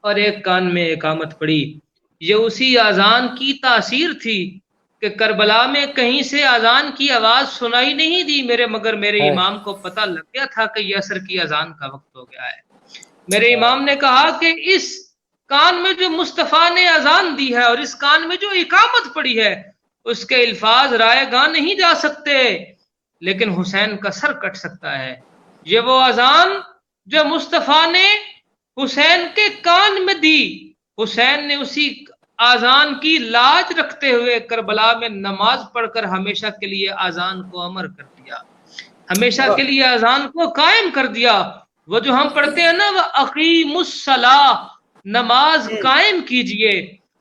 اور ایک کان میں اقامت پڑھی۔ یہ اسی اذان کی تاثیر تھی کہ کربلا میں کہیں سے اذان کی آواز سنائی نہیں دی مگر میرے امام کو پتہ لگ گیا تھا کہ یہ عصر کی اذان کا وقت ہو گیا ہے۔ میرے امام نے کہا کہ اس کان میں جو مصطفیٰ نے اذان دی ہے اور اس کان میں جو اقامت پڑی ہے اس کے الفاظ رائے گاہ نہیں جا سکتے، لیکن حسین کا سر کٹ سکتا ہے۔ یہ وہ اذان جو مصطفیٰ نے حسین کے کان میں دی، حسین نے اسی اذان کی لاج رکھتے ہوئے کربلا میں نماز پڑھ کر ہمیشہ کے لیے اذان کو امر کر دیا، ہمیشہ کے لیے اذان کو قائم کر دیا۔ وہ جو ہم پڑھتے ہیں نا وہ اقیم الصلاۃ، نماز قائم کیجئے،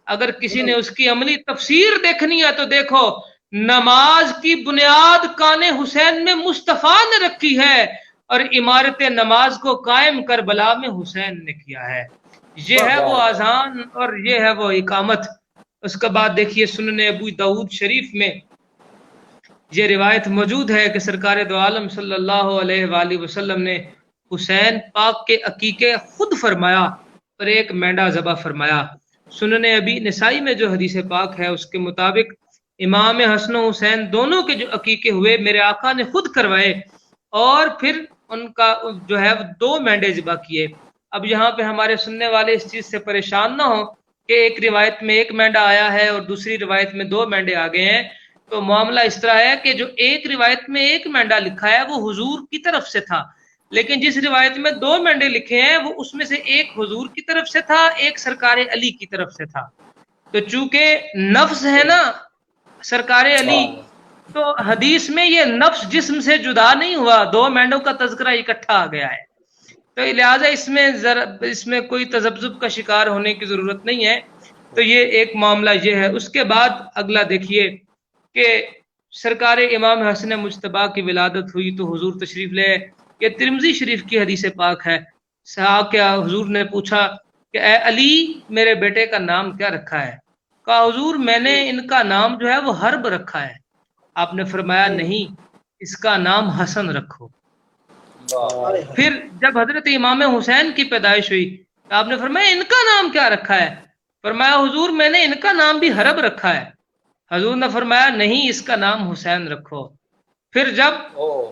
اگر کسی نے اس کی عملی تفسیر دیکھنی ہے تو دیکھو، نماز کی بنیاد کان حسین میں مصطفیٰ نے رکھی ہے اور عمارت نماز کو قائم کربلا میں حسین نے کیا ہے۔ یہ ہے وہ اذان اور یہ ہے وہ اقامت۔ اس کے بعد دیکھیے سنن ابو داؤد شریف میں یہ روایت موجود ہے کہ سرکار دو عالم صلی اللہ علیہ وآلہ وسلم نے حسین پاک کے عقیقے خود فرمایا اور ایک مینڈا ذبح فرمایا۔ سنن ابی نسائی میں جو حدیث پاک ہے اس کے مطابق امام حسن و حسین دونوں کے جو عقیقے ہوئے میرے آقا نے خود کروائے اور پھر ان کا جو ہے 2 مینڈے ذبح کیے۔ اب یہاں پہ ہمارے سننے والے اس چیز سے پریشان نہ ہوں کہ ایک روایت میں 1 مینڈا آیا ہے اور دوسری روایت میں 2 مینڈے آ گئے ہیں، تو معاملہ اس طرح ہے کہ جو ایک روایت میں 1 مینڈا لکھا ہے وہ حضور کی طرف سے تھا، لیکن جس روایت میں 2 مینڈے لکھے ہیں وہ اس میں سے ایک حضور کی طرف سے تھا، ایک سرکار علی کی طرف سے تھا۔ تو چونکہ نفس ہے نا سرکار علی، تو حدیث میں یہ نفس جسم سے جدا نہیں ہوا، 2 مینڈوں کا تذکرہ اکٹھا آ گیا ہے، تو لہٰذا اس میں کوئی تذبذب کا شکار ہونے کی ضرورت نہیں ہے۔ تو یہ ایک معاملہ یہ ہے۔ اس کے بعد اگلا دیکھیے کہ سرکار امام حسن مجتبیٰ کی ولادت ہوئی تو حضور تشریف لے، یہ ترمذی شریف کی حدیث پاک ہے۔ کیا حضور نے پوچھا کہ اے علی میرے بیٹے کا نام کیا رکھا ہے؟ کہا حضور میں نے ان کا نام جو ہے وہ حرب رکھا ہے۔ آپ نے فرمایا نہیں، اس کا نام حسن رکھو۔ پھر جب حضرت امام حسین کی پیدائش ہوئی تو آپ نے فرمایا ان کا نام کیا رکھا ہے؟ فرمایا حضور میں نے ان کا نام بھی حرب رکھا ہے۔ حضور نے فرمایا نہیں، اس کا نام حسین رکھو۔ پھر جب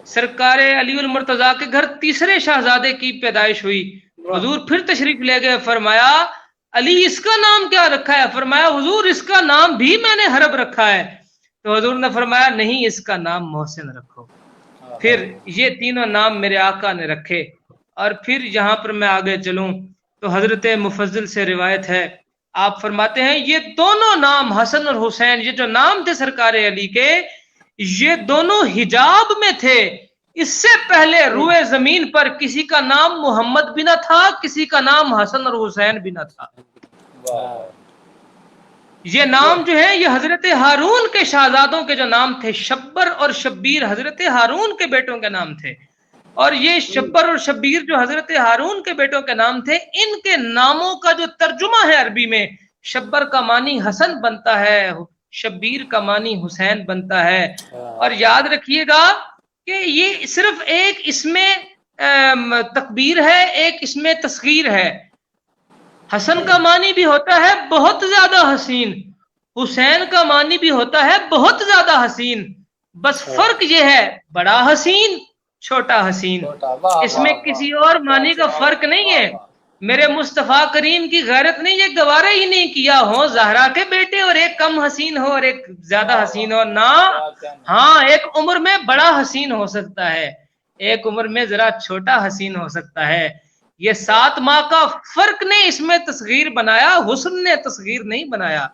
سرکار علی المرتضیٰ کے گھر تیسرے شہزادے کی پیدائش ہوئی، حضور پھر تشریف لے گئے، فرمایا علی اس کا نام کیا رکھا ہے؟ فرمایا حضور اس کا نام بھی میں نے حرب رکھا ہے۔ تو حضور نے فرمایا نہیں، اس کا نام محسن رکھو۔ پھر یہ تینوں نام میرے آقا نے رکھے۔ اور پھر یہاں پر میں آگے چلوں تو حضرت مفضل سے روایت ہے، آپ فرماتے ہیں یہ دونوں نام حسن اور حسین، یہ جو نام تھے سرکار علی کے، یہ دونوں حجاب میں تھے۔ اس سے پہلے روئے زمین پر کسی کا نام محمد بھی نہ تھا، کسی کا نام حسن اور حسین بھی نہ تھا۔ یہ نام جو ہے یہ حضرت ہارون کے شہزادوں کے جو نام تھے، شبر اور شبیر حضرت ہارون کے بیٹوں کے نام تھے، اور یہ شبر اور شبیر جو حضرت ہارون کے بیٹوں کے نام تھے، ان کے ناموں کا جو ترجمہ ہے عربی میں، شبر کا معنی حسن بنتا ہے، شبیر کا معنی حسین بنتا ہے۔ اور یاد رکھیے گا کہ یہ صرف ایک اس میں تکبیر ہے، ایک اس میں تصغیر ہے۔ حسن کا معنی بھی ہوتا ہے بہت زیادہ حسین، حسین کا معنی بھی ہوتا ہے بہت زیادہ حسین، بس فرق یہ ہے بڑا حسین چھوٹا حسین، اس میں کسی اور معنی کا فرق نہیں ہے۔ میرے مصطفیٰ کریم کی غیرت نے یہ گوارا ہی نہیں کیا ہو زہرا کے بیٹے اور ایک کم حسین ہو اور ایک زیادہ حسین ہو، نہ، ہاں ایک عمر میں بڑا حسین ہو سکتا ہے، ایک عمر میں ذرا چھوٹا حسین ہو سکتا ہے۔ یہ 7 ماہ کا فرق نے اس میں تصغیر بنایا، حسن نے تصغیر نہیں بنایا۔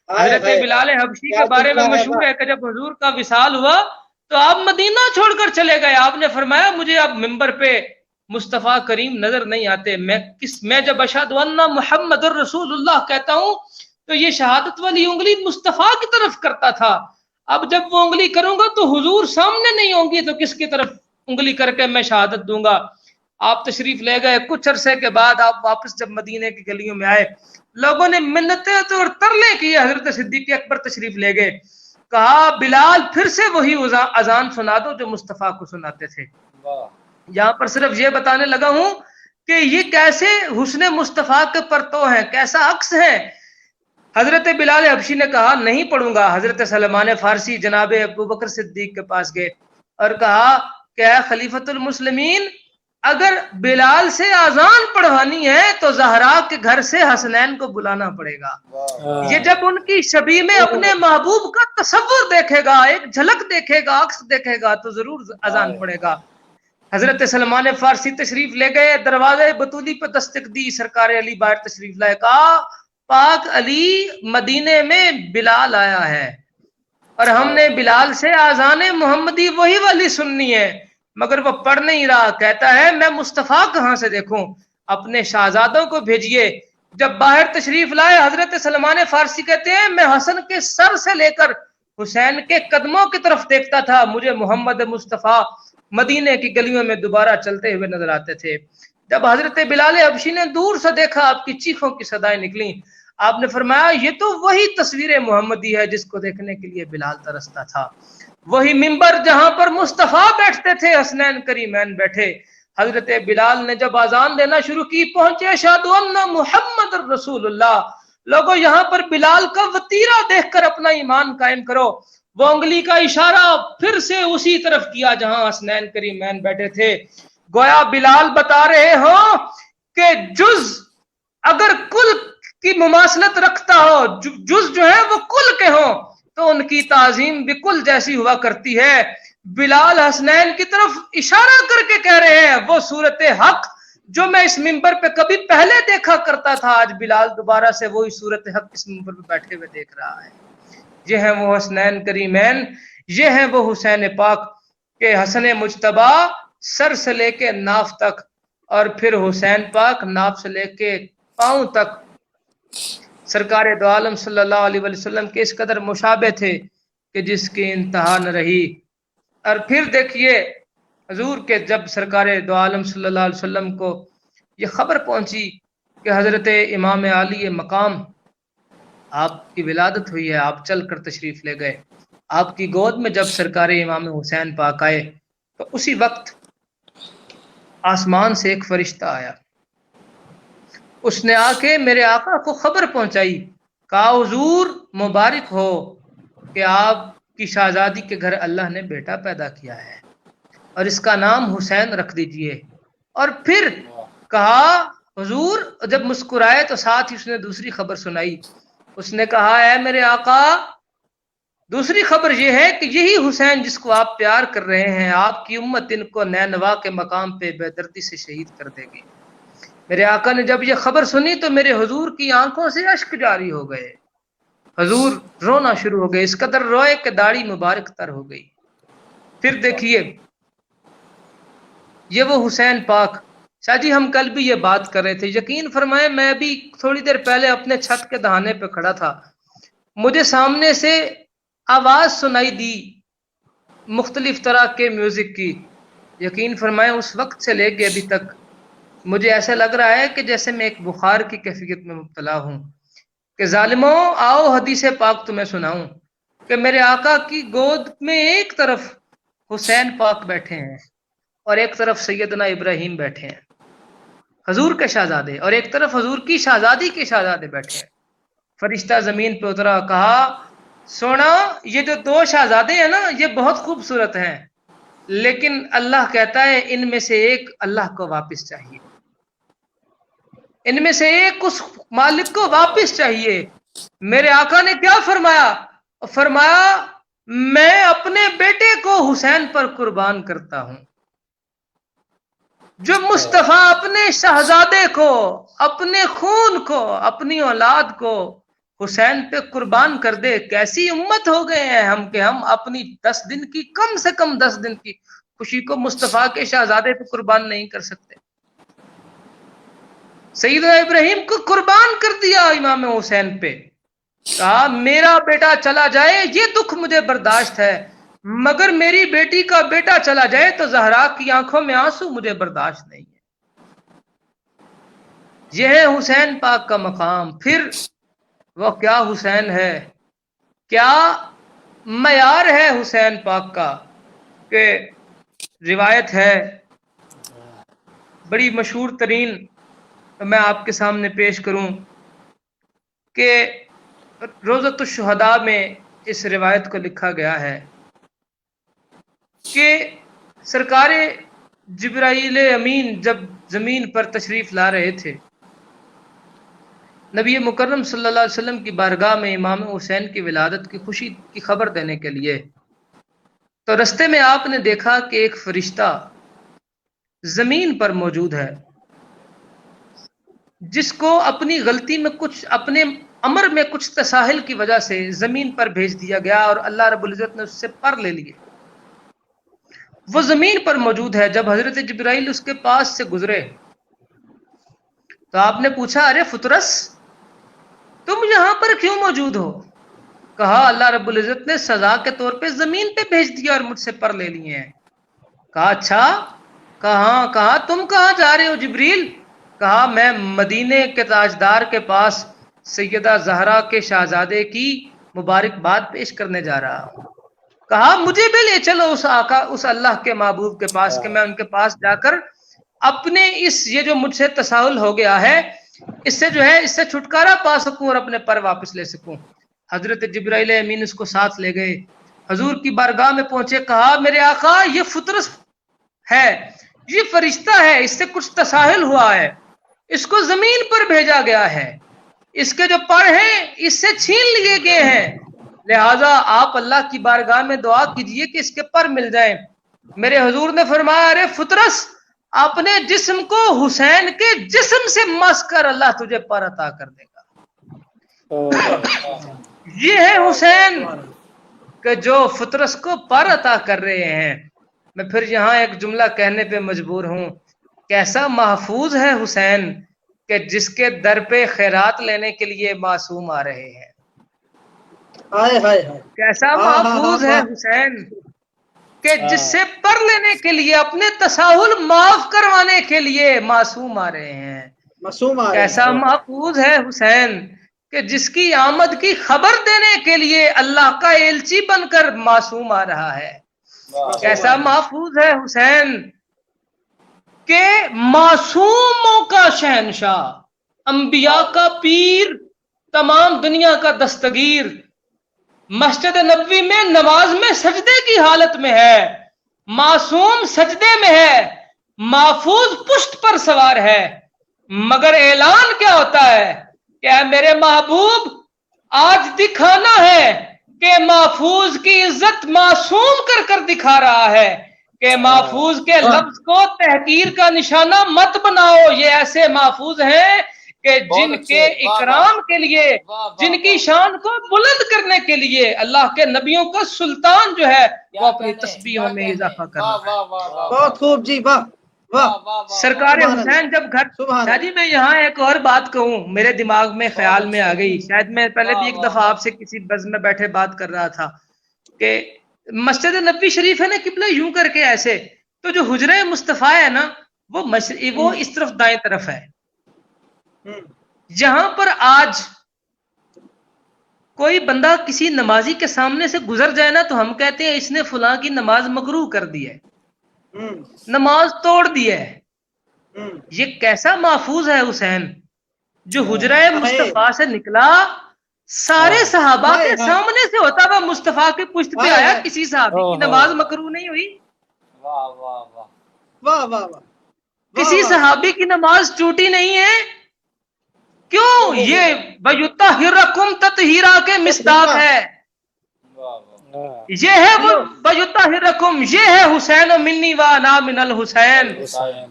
حضرت بلال حبشی کے بارے میں مشہور ہے کہ جب حضور کا وصال ہوا تو آپ مدینہ چھوڑ کر چلے گئے، آپ نے فرمایا مجھے اب ممبر پہ مصطفیٰ کریم نظر نہیں آتے، میں جب اشہد ان محمد الرسول اللہ کہتا ہوں تو یہ شہادت والی انگلی مصطفیٰ کی طرف کرتا تھا، اب جب وہ انگلی کروں گا تو حضور سامنے نہیں ہوں گی تو کس کی طرف انگلی کر کے میں شہادت دوں گا۔ آپ تشریف لے گئے، کچھ عرصے کے بعد آپ واپس جب مدینے کی گلیوں میں آئے، لوگوں نے منتیں اور ترلے کیے، حضرت صدیق اکبر تشریف لے گئے، کہا بلال پھر سے وہی اذان سنا دو جو مصطفیٰ کو سناتے تھے۔ یہاں پر صرف یہ بتانے لگا ہوں کہ یہ کیسے حسن مصطفیٰ کے پرتو ہیں، کیسا عکس ہے۔ حضرت بلال حبشی نے کہا نہیں پڑھوں گا۔ حضرت سلمان فارسی جناب ابو بکر صدیق کے پاس گئے اور کہا کہ اے خلیفۃ المسلمین، اگر بلال سے اذان پڑھوانی ہے تو زہرا کے گھر سے حسنین کو بلانا پڑے گا۔ یہ جب ان کی شبیہ میں اپنے محبوب کا تصور دیکھے گا، ایک جھلک دیکھے گا، عکس دیکھے گا تو ضرور اذان پڑھے گا۔ حضرت سلمان فارسی تشریف لے گئے، دروازے بطولی پہ دستک دی، سرکار علی باہر تشریف لائے، کہا پاک علی مدینے میں بلال آیا ہے اور ہم نے بلال سے اذان محمدی وہی والی سننی ہے، مگر وہ پڑھ نہیں رہا، کہتا ہے میں مصطفیٰ کہاں سے دیکھوں، اپنے شہزادوں کو بھیجیے۔ جب باہر تشریف لائے حضرت سلمان فارسی کہتے ہیں میں حسن کے سر سے لے کر حسین کے قدموں کی طرف دیکھتا تھا، مجھے محمد مصطفیٰ مدینے کی گلیوں میں دوبارہ چلتے ہوئے نظر آتے تھے۔ جب حضرت بلال حبشی نے دور سے دیکھا، آپ کی چیخوں کی صدائیں نکلیں، آپ نے فرمایا یہ تو وہی تصویر محمدی ہے جس کو دیکھنے کے لیے بلال ترستا تھا، وہی منبر جہاں پر مصطفیٰ بیٹھتے تھے، حسنین کریمین بیٹھے۔ حضرت بلال نے جب اذان دینا شروع کی، پہنچے اشہد ان محمد الرسول اللہ، لوگوں یہاں پر بلال کا وتیرہ دیکھ کر اپنا ایمان قائم کرو۔ وہ انگلی کا اشارہ پھر سے اسی طرف کیا جہاں حسنین کریمین بیٹھے تھے، گویا بلال بتا رہے ہو کہ جز اگر کل کی مماثلت رکھتا ہو، جز جو ہے وہ کل کے ہوں تو ان کی تعظیم بھی کل جیسی ہوا کرتی ہے۔ بلال حسنین کی طرف اشارہ کر کے کہہ رہے ہیں وہ صورت حق جو میں اس منبر پہ کبھی پہلے دیکھا کرتا تھا، آج بلال دوبارہ سے وہی صورت حق اس منبر پہ بیٹھے ہوئے دیکھ رہا ہے۔ یہ ہیں وہ حسنین کریمین، یہ ہیں وہ حسین پاک کہ حسن مجتبی سر سے لے کے ناف تک، اور پھر حسین پاک ناف سے لے کے پاؤں تک سرکار دو عالم صلی اللہ علیہ وسلم کے اس قدر مشابہ تھے کہ جس کی انتہا نہ رہی۔ اور پھر دیکھیے حضور کے جب سرکار دو عالم صلی اللہ علیہ وسلم کو یہ خبر پہنچی کہ حضرت امام علی مقام آپ کی ولادت ہوئی ہے، آپ چل کر تشریف لے گئے، آپ کی گود میں جب سرکار امام حسین پاک آئے تو اسی وقت آسمان سے ایک فرشتہ آیا، اس نے آ کے میرے آقا کو خبر پہنچائی، کہا حضور مبارک ہو کہ آپ کی شہزادی کے گھر اللہ نے بیٹا پیدا کیا ہے اور اس کا نام حسین رکھ دیجئے۔ اور پھر کہا حضور، جب مسکرائے تو ساتھ ہی اس نے دوسری خبر سنائی، اس نے کہا اے میرے آقا دوسری خبر یہ ہے کہ یہی حسین جس کو آپ پیار کر رہے ہیں، آپ کی امت ان کو نینوا کے مقام پہ بے دردی سے شہید کر دے گی۔ میرے آقا نے جب یہ خبر سنی تو میرے حضور کی آنکھوں سے اشک جاری ہو گئے، حضور رونا شروع ہو گئے، اس قدر روئے کہ داڑھی مبارک تر ہو گئی۔ پھر دیکھیے یہ وہ حسین پاک، شاہ جی ہم کل بھی یہ بات کر رہے تھے، یقین فرمائیں میں بھی تھوڑی دیر پہلے اپنے چھت کے دہانے پہ کھڑا تھا، مجھے سامنے سے آواز سنائی دی مختلف طرح کے میوزک کی. یقین فرمائیں اس وقت سے لے کے ابھی تک مجھے ایسا لگ رہا ہے کہ جیسے میں ایک بخار کی کیفیت میں مبتلا ہوں کہ ظالموں آؤ حدیث پاک تمہیں سناؤں کہ میرے آقا کی گود میں ایک طرف حسین پاک بیٹھے ہیں اور ایک طرف سیدنا ابراہیم بیٹھے ہیں حضور کے شہزادے، اور ایک طرف حضور کی شہزادی کے شہزادے بیٹھے ہیں. فرشتہ زمین پہ اترا، کہا سونا یہ جو دو شہزادے ہیں نا یہ بہت خوبصورت ہیں، لیکن اللہ کہتا ہے ان میں سے ایک اللہ کو واپس چاہیے، ان میں سے ایک اس مالک کو واپس چاہیے. میرے آقا نے کیا فرمایا؟ فرمایا میں اپنے بیٹے کو حسین پر قربان کرتا ہوں. جو مصطفیٰ اپنے شہزادے کو، اپنے خون کو، اپنی اولاد کو حسین پہ قربان کر دے، کیسی امت ہو گئے ہیں ہم کہ ہم اپنی 10 دن کی، کم سے کم 10 دن کی خوشی کو مصطفیٰ کے شہزادے پہ قربان نہیں کر سکتے. سیدنا ابراہیم کو قربان کر دیا امام حسین پہ، کہا میرا بیٹا چلا جائے یہ دکھ مجھے برداشت ہے، مگر میری بیٹی کا بیٹا چلا جائے تو زہرا کی آنکھوں میں آنسو مجھے برداشت نہیں ہے. یہ ہے حسین پاک کا مقام. پھر وہ کیا حسین ہے، کیا معیار ہے حسین پاک کا کہ روایت ہے بڑی مشہور ترین، میں آپ کے سامنے پیش کروں کہ روضۃ الشہداء میں اس روایت کو لکھا گیا ہے کہ سرکار جبرائیل امین جب زمین پر تشریف لا رہے تھے، نبی مکرم صلی اللہ علیہ وسلم کی بارگاہ میں امام حسین کی ولادت کی خوشی کی خبر دینے کے لیے، تو رستے میں آپ نے دیکھا کہ ایک فرشتہ زمین پر موجود ہے جس کو اپنی غلطی میں کچھ، اپنے امر میں کچھ تساہل کی وجہ سے زمین پر بھیج دیا گیا اور اللہ رب العزت نے اس سے پر لے لیے. وہ زمین پر موجود ہے. جب حضرت جبرائیل اس کے پاس سے گزرے تو آپ نے پوچھا ارے فطرس تم یہاں پر کیوں موجود ہو؟ کہا اللہ رب العزت نے سزا کے طور پہ زمین پہ بھیج دیا اور مجھ سے پر لے لیے ہیں. کہا اچھا، کہا تم کہاں جا رہے ہو جبریل؟ کہا میں مدینے کے تاجدار کے پاس سیدہ زہرا کے شہزادے کی مبارکباد پیش کرنے جا رہا ہوں. کہا مجھے بھی لے چلو اس آقا، اس اللہ کے محبوب کے پاس کہ میں ان کے پاس جا کر اپنے اس یہ جو مجھ سے تساہل ہو گیا ہے اس سے جو ہے اس سے چھٹکارا پا سکوں اور اپنے پر واپس لے سکوں. حضرت جبرائیل امین اس کو ساتھ لے گئے، حضور کی بارگاہ میں پہنچے. کہا میرے آقا یہ فطرس ہے، یہ فرشتہ ہے، اس سے کچھ تساہل ہوا ہے، اس کو زمین پر بھیجا گیا ہے، اس کے جو پر ہیں اس سے چھین لیے گئے ہیں، لہذا آپ اللہ کی بارگاہ میں دعا کیجئے کہ اس کے پر مل جائیں. میرے حضور نے فرمایا ارے فطرس اپنے جسم کو حسین کے جسم سے مس کر اللہ تجھے پر عطا کر دے گا. یہ ہے حسین کہ جو فطرس کو پر عطا کر رہے ہیں. میں پھر یہاں ایک جملہ کہنے پہ مجبور ہوں، کیسا محفوظ ہے حسین کہ جس کے در پہ خیرات لینے کے لیے معصوم آ رہے ہیں. کیسا محفوظ ہے حسین کہ جس سے پر لینے کے لیے، اپنے تساہل معاف کروانے کے لیے معصوم آ رہے ہیں. کیسا محفوظ ہے حسین کہ جس کی آمد کی خبر دینے کے لیے اللہ کا ایلچی بن کر معصوم آ رہا ہے. کیسا محفوظ ہے حسین کہ معصوموں کا شہنشاہ، انبیاء کا پیر، تمام دنیا کا دستگیر مسجد نبوی میں نماز میں سجدے کی حالت میں ہے، معصوم سجدے میں ہے، محفوظ پشت پر سوار ہے، مگر اعلان کیا ہوتا ہے کہ اے میرے محبوب آج دکھانا ہے کہ محفوظ کی عزت معصوم کر کر دکھا رہا ہے کہ محفوظ کے لفظ کو تحقیر کا نشانہ مت بناؤ. یہ ایسے محفوظ ہیں کہ جن کے اکرام کے لیے، جن کی شان کو بلند کرنے کے لیے اللہ کے نبیوں کا سلطان جو ہے وہ اپنی تسبیحوں میں اضافہ کر رہا ہے. بہت خوب جی، واہ سرکار حسین جب گھر شاہ جی میں یہاں ایک اور بات کہوں میرے دماغ میں خیال میں آ گئی، شاید میں پہلے بھی ایک دفعہ آپ سے کسی بزم میں بیٹھے بات کر رہا تھا کہ مسجد نبوی شریف ہے نا قبلہ یوں کر کے ایسے، تو جو حجرہ مصطفیٰ ہے نا وہ اس طرف دائیں طرف ہے. جہاں پر آج کوئی بندہ کسی نمازی کے سامنے سے گزر جائے نا تو ہم کہتے ہیں اس نے فلاں کی نماز مکروہ کر دی ہے، نماز توڑ دی ہے. یہ کیسا محفوظ ہے حسین جو حجرہ مصطفیٰ سے نکلا، سارے صحابہ کے سامنے سے ہوتا ہوا مصطفیٰ کے پشت پہ آیا، کسی صحابی کی نماز مکروہ نہیں ہوئی. کسی صحابی کی نماز ٹوٹی نہیں ہے. کیوں؟ یہ بَيُطَهِّرَكُمْ تَطْهِيرًا کے مصداق ہے. یہ ہے وہ بَيُطَهِّرَكُمْ، یہ ہے حسین منی وَأَنَا مِنَ الحسین.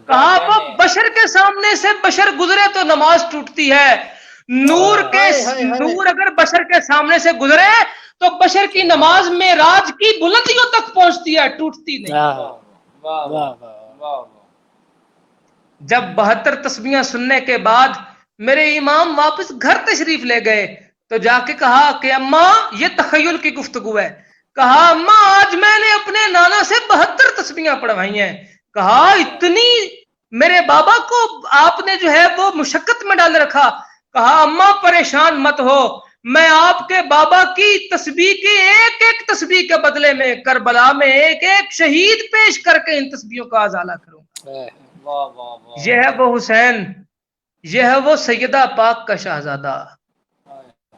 کہا وہ بشر کے سامنے سے بشر گزرے تو نماز ٹوٹتی ہے. نور اگر بشر کے سامنے سے گزرے تو بشر کی نماز معراج کی بلندیوں تک پہنچتی ہے، ٹوٹتی نہیں. جب 72 تسبیحاں سننے کے بعد میرے امام واپس گھر تشریف لے گئے تو جا کے کہا کہ اماں یہ تخیل کی گفتگو ہے. کہا اماں آج میں نے اپنے نانا سے 72 تسبیحاں پڑھوائی ہیں. کہا اتنی میرے بابا کو آپ نے جو ہے وہ مشقت میں ڈال رکھا. کہا اماں پریشان مت ہو، میں آپ کے بابا کی تسبیح کی ایک ایک تسبیح کے بدلے میں کربلا میں ایک ایک شہید پیش کر کے ان تسبیحوں کا ازالہ کروں گا. یہ ہے وہ حسین، یہ ہے وہ سیدہ پاک کا شہزادہ،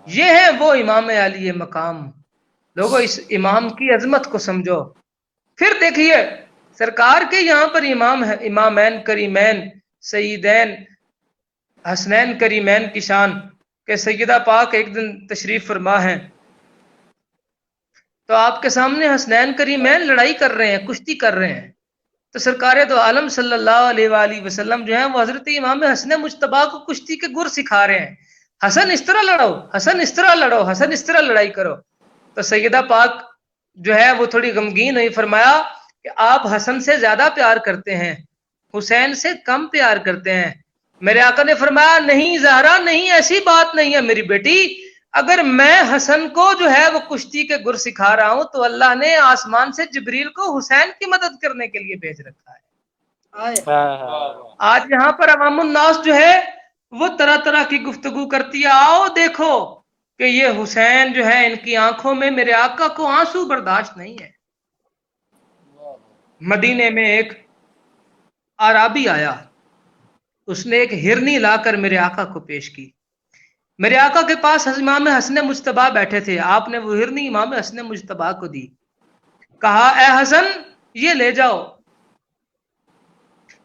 یہ ہے وہ امام علی مقام. لوگوں اس امام کی عظمت کو سمجھو. پھر دیکھیے سرکار کے یہاں پر امام ہے، امامین کریمین سیدین حسنین کریمین کی شان کہ سیدہ پاک ایک دن تشریف فرما ہے تو آپ کے سامنے حسنین کریمین لڑائی کر رہے ہیں، کشتی کر رہے ہیں. تو سرکار دو عالم صلی اللہ علیہ وآلہ وسلم جو ہیں وہ حضرت امام حسن مجتبیٰ کو کشتی کے گر سکھا رہے ہیں. حسن اس طرح لڑو، حسن اس طرح لڑو، حسن اس طرح لڑائی کرو. تو سیدہ پاک جو ہے وہ تھوڑی غمگین ہوئی، فرمایا کہ آپ حسن سے زیادہ پیار کرتے ہیں، حسین سے کم پیار کرتے ہیں. میرے آقا نے فرمایا نہیں زہرا، نہیں ایسی بات نہیں ہے میری بیٹی. اگر میں حسن کو جو ہے وہ کشتی کے گر سکھا رہا ہوں تو اللہ نے آسمان سے جبریل کو حسین کی مدد کرنے کے لیے بھیج رکھا ہے. آج یہاں پر عوام الناس جو ہے وہ طرح طرح کی گفتگو کرتی ہے. آؤ دیکھو کہ یہ حسین جو ہے ان کی آنکھوں میں میرے آقا کو آنسو برداشت نہیں ہے. مدینے میں ایک عرابی آیا، اس نے ایک ہرنی لا کر میرے آقا کو پیش کی. میرے آقا کے پاس امام حسن مجتبیٰ بیٹھے تھے، آپ نے وہ ہرنی امام حسن مجتبیٰ کو دی. کہا اے حسن یہ لے جاؤ.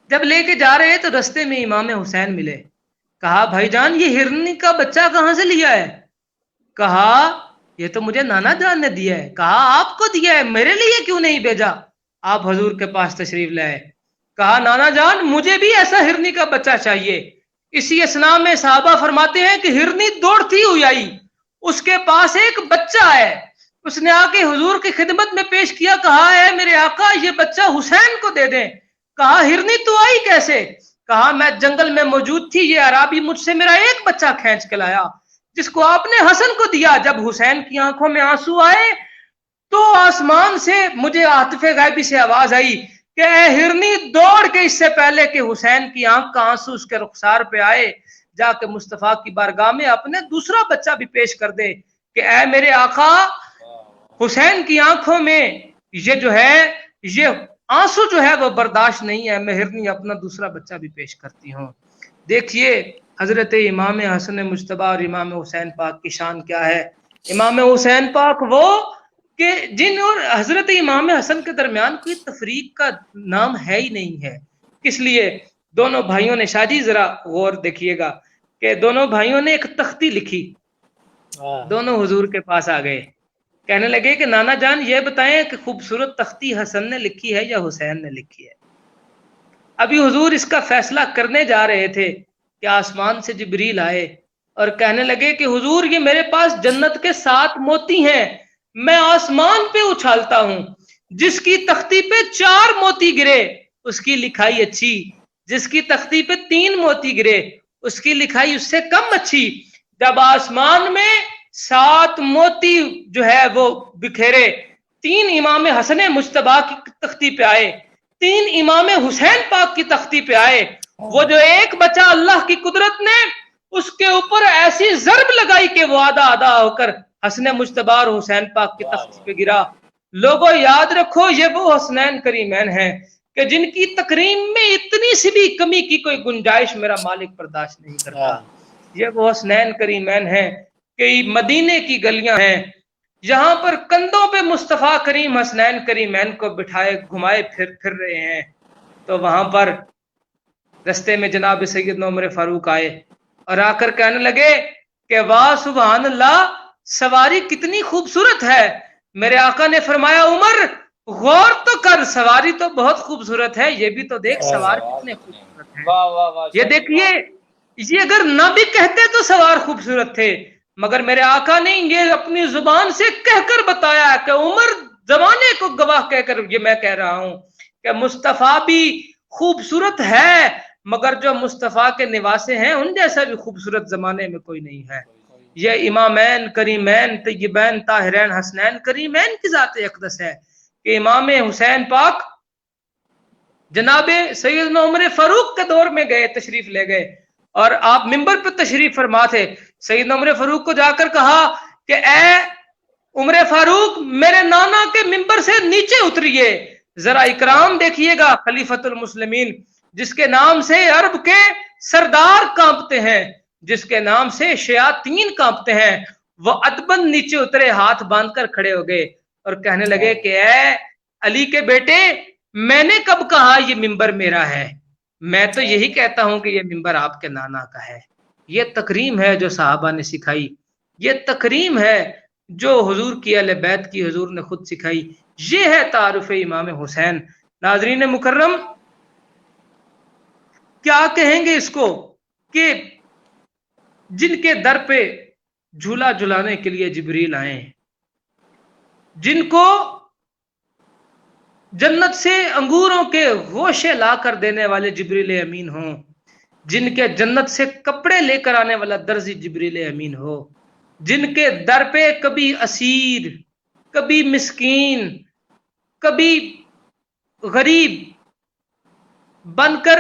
جب لے کے جا رہے تو رستے میں امام حسین ملے. کہا بھائی جان یہ ہرنی کا بچہ کہاں سے لیا ہے؟ کہا یہ تو مجھے نانا جان نے دیا ہے. کہا آپ کو دیا ہے، میرے لیے کیوں نہیں بھیجا؟ آپ حضور کے پاس تشریف لائے. کہا نانا جان مجھے بھی ایسا ہرنی کا بچہ چاہیے. اسی اسنا میں صحابہ فرماتے ہیں کہ ہرنی دوڑتی ہوئی آئی، اس کے پاس ایک بچہ ہے. اس نے آ کے حضور کی خدمت میں پیش کیا. کہا اے میرے آقا یہ بچہ حسین کو دے دیں. کہا ہرنی تو آئی کیسے؟ کہا میں جنگل میں موجود تھی، یہ عرابی مجھ سے میرا ایک بچہ کھینچ کے لایا جس کو آپ نے حسن کو دیا. جب حسین کی آنکھوں میں آنسو آئے تو آسمان سے مجھے عاطف غیبی سے آواز آئی کہ اے ہرنی دوڑ کے اس سے پہلے کہ حسین کی آنکھ کا آنسو اس کے رخسار پہ آئے جا کے مصطفیٰ کی بارگاہ میں اپنے دوسرا بچہ بھی پیش کر دے کہ اے میرے آقا حسین کی آنکھوں میں یہ جو ہے یہ آنسو جو ہے وہ برداشت نہیں ہے، میں ہرنی اپنا دوسرا بچہ بھی پیش کرتی ہوں. دیکھیے حضرت امام حسن مجتبیٰ اور امام حسین پاک کی شان کیا ہے. امام حسین پاک وہ کہ جن اور حضرت امام حسن کے درمیان کوئی تفریق کا نام ہے ہی نہیں ہے. اس لیے دونوں بھائیوں نے شاہ جی ذرا غور دیکھیے گا کہ دونوں بھائیوں نے ایک تختی لکھی. دونوں حضور کے پاس آ گئے، کہنے لگے کہ نانا جان یہ بتائیں کہ خوبصورت تختی حسن نے لکھی ہے یا حسین نے لکھی ہے؟ ابھی حضور اس کا فیصلہ کرنے جا رہے تھے کہ آسمان سے جبریل آئے اور کہنے لگے کہ حضور یہ میرے پاس جنت کے 7 موتی ہیں، میں آسمان پہ اچھالتا ہوں، جس کی تختی پہ 4 موتی گرے اس کی لکھائی اچھی، جس کی تختی پہ 3 موتی گرے اس کی لکھائی اس سے کم اچھی۔ جب آسمان میں 7 موتی جو ہے وہ بکھیرے 3 امام حسن مجتبیٰ کی تختی پہ آئے، 3 امام حسین پاک کی تختی پہ آئے، وہ جو ایک بچہ اللہ کی قدرت نے اس کے اوپر ایسی ضرب لگائی کہ وہ آدھا ہو کر حسن مجتبیٰ اور حسین پاک کی تختی پہ گرا۔ لوگوں یاد رکھو یہ وہ حسنین کریمین ہیں کہ جن کی تکریم میں اتنی سی بھی کمی کی کوئی گنجائش میرا مالک برداشت نہیں کرتا۔ یہ وہ حسنین کریمین ہیں کہ مدینے کی گلیاں ہیں، یہاں پر کندھوں پہ مصطفیٰ کریم حسنین کریمین کو بٹھائے گھمائے پھر رہے ہیں۔ تو وہاں پر رستے میں جناب سیدنا عمر فاروق آئے اور آ کر کہنے لگے کہ واہ سبحان اللہ، سواری کتنی خوبصورت ہے۔ میرے آقا نے فرمایا عمر غور تو کر، سواری تو بہت خوبصورت ہے، یہ بھی تو دیکھ سوار کتنے خوبصورت ہے۔ یہ دیکھیے، یہ اگر نہ بھی کہتے تو سوار خوبصورت تھے، مگر میرے آقا نے یہ اپنی زبان سے کہہ کر بتایا کہ عمر زمانے کو گواہ کہہ کر یہ میں کہہ رہا ہوں کہ مصطفیٰ بھی خوبصورت ہے، مگر جو مصطفیٰ کے نواسے ہیں ان جیسا بھی خوبصورت زمانے میں کوئی نہیں ہے۔ یہ امامین کریمین طیبین طاہرین حسنین کریمین کی ذات اقدس ہے کہ امام حسین پاک جناب سیدنا عمر فاروق کے دور میں گئے، تشریف لے گئے، اور آپ ممبر پہ تشریف فرما تھے۔ سیدنا عمر فاروق کو جا کر کہا کہ اے عمر فاروق، میرے نانا کے ممبر سے نیچے اتریے، ذرا اکرام دیکھیے گا خلیفۃ المسلمین، جس کے نام سے عرب کے سردار کانپتے ہیں، جس کے نام سے شیاطین کانپتے ہیں، وہ ادبن نیچے اترے، ہاتھ باندھ کر کھڑے ہو گئے اور کہنے لگے کہ اے علی کے بیٹے، میں نے کب کہا یہ ممبر میرا ہے؟ میں تو یہی کہتا ہوں کہ یہ ممبر آپ کے نانا کا ہے۔ یہ تکریم ہے جو صحابہ نے سکھائی، یہ تکریم ہے جو حضور کی اہل بیت کی حضور نے خود سکھائی۔ یہ ہے تعارف امام حسین۔ ناظرین مکرم، کیا کہیں گے اس کو کہ جن کے در پہ جھولا جھلانے کے لیے جبریل آئے، جن کو جنت سے انگوروں کے گوشے لا کر دینے والے جبریل امین ہوں، جن کے جنت سے کپڑے لے کر آنے والا درزی جبریل امین ہو، جن کے در پہ کبھی اسیر، کبھی مسکین، کبھی غریب بن کر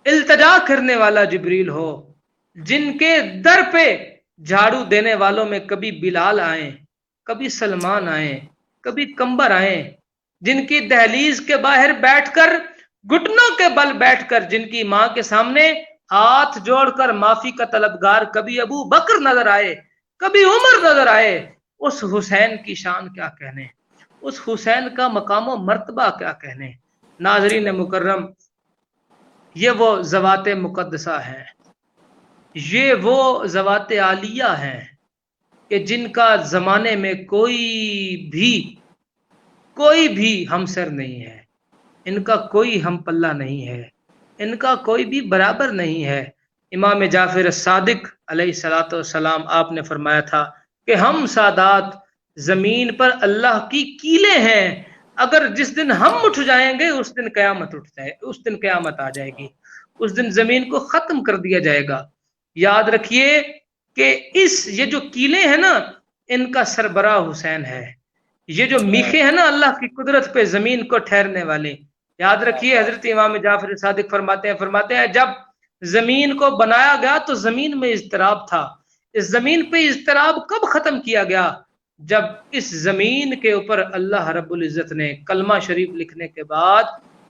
التجا کرنے والا جبریل ہو، جن کے در پہ جھاڑو دینے والوں میں کبھی بلال آئیں، کبھی سلمان آئیں، کبھی کمبر آئیں، جن کی دہلیز کے باہر بیٹھ کر گھٹنوں کے بل بیٹھ کر جن کی ماں کے سامنے ہاتھ جوڑ کر معافی کا طلبگار کبھی ابو بکر نظر آئے، کبھی عمر نظر آئے، اس حسین کی شان کیا کہنے، اس حسین کا مقام و مرتبہ کیا کہنے۔ ناظرین مکرم، یہ وہ ذوات مقدسہ ہیں، یہ وہ ذوات عالیہ ہیں کہ جن کا زمانے میں کوئی بھی ہمسر نہیں ہے، ان کا کوئی ہم پلہ نہیں ہے، ان کا کوئی بھی برابر نہیں ہے۔ امام جعفر الصادق علیہ الصلوۃ والسلام آپ نے فرمایا تھا کہ ہم سادات زمین پر اللہ کی کیلیں ہیں، اگر جس دن ہم اٹھ جائیں گے اس دن قیامت آ جائے گی، اس دن زمین کو ختم کر دیا جائے گا۔ یاد رکھیے کہ یہ جو کیلیں ہیں نا، ان کا سربراہ حسین ہے۔ یہ جو میخے ہیں نا اللہ کی قدرت پہ زمین کو ٹھہرنے والے، یاد رکھیے حضرت امام جعفر صادق فرماتے ہیں جب زمین کو بنایا گیا تو زمین میں اضطراب تھا، اس زمین پہ اضطراب کب ختم کیا گیا؟ جب اس زمین کے اوپر اللہ رب العزت نے کلمہ شریف لکھنے کے بعد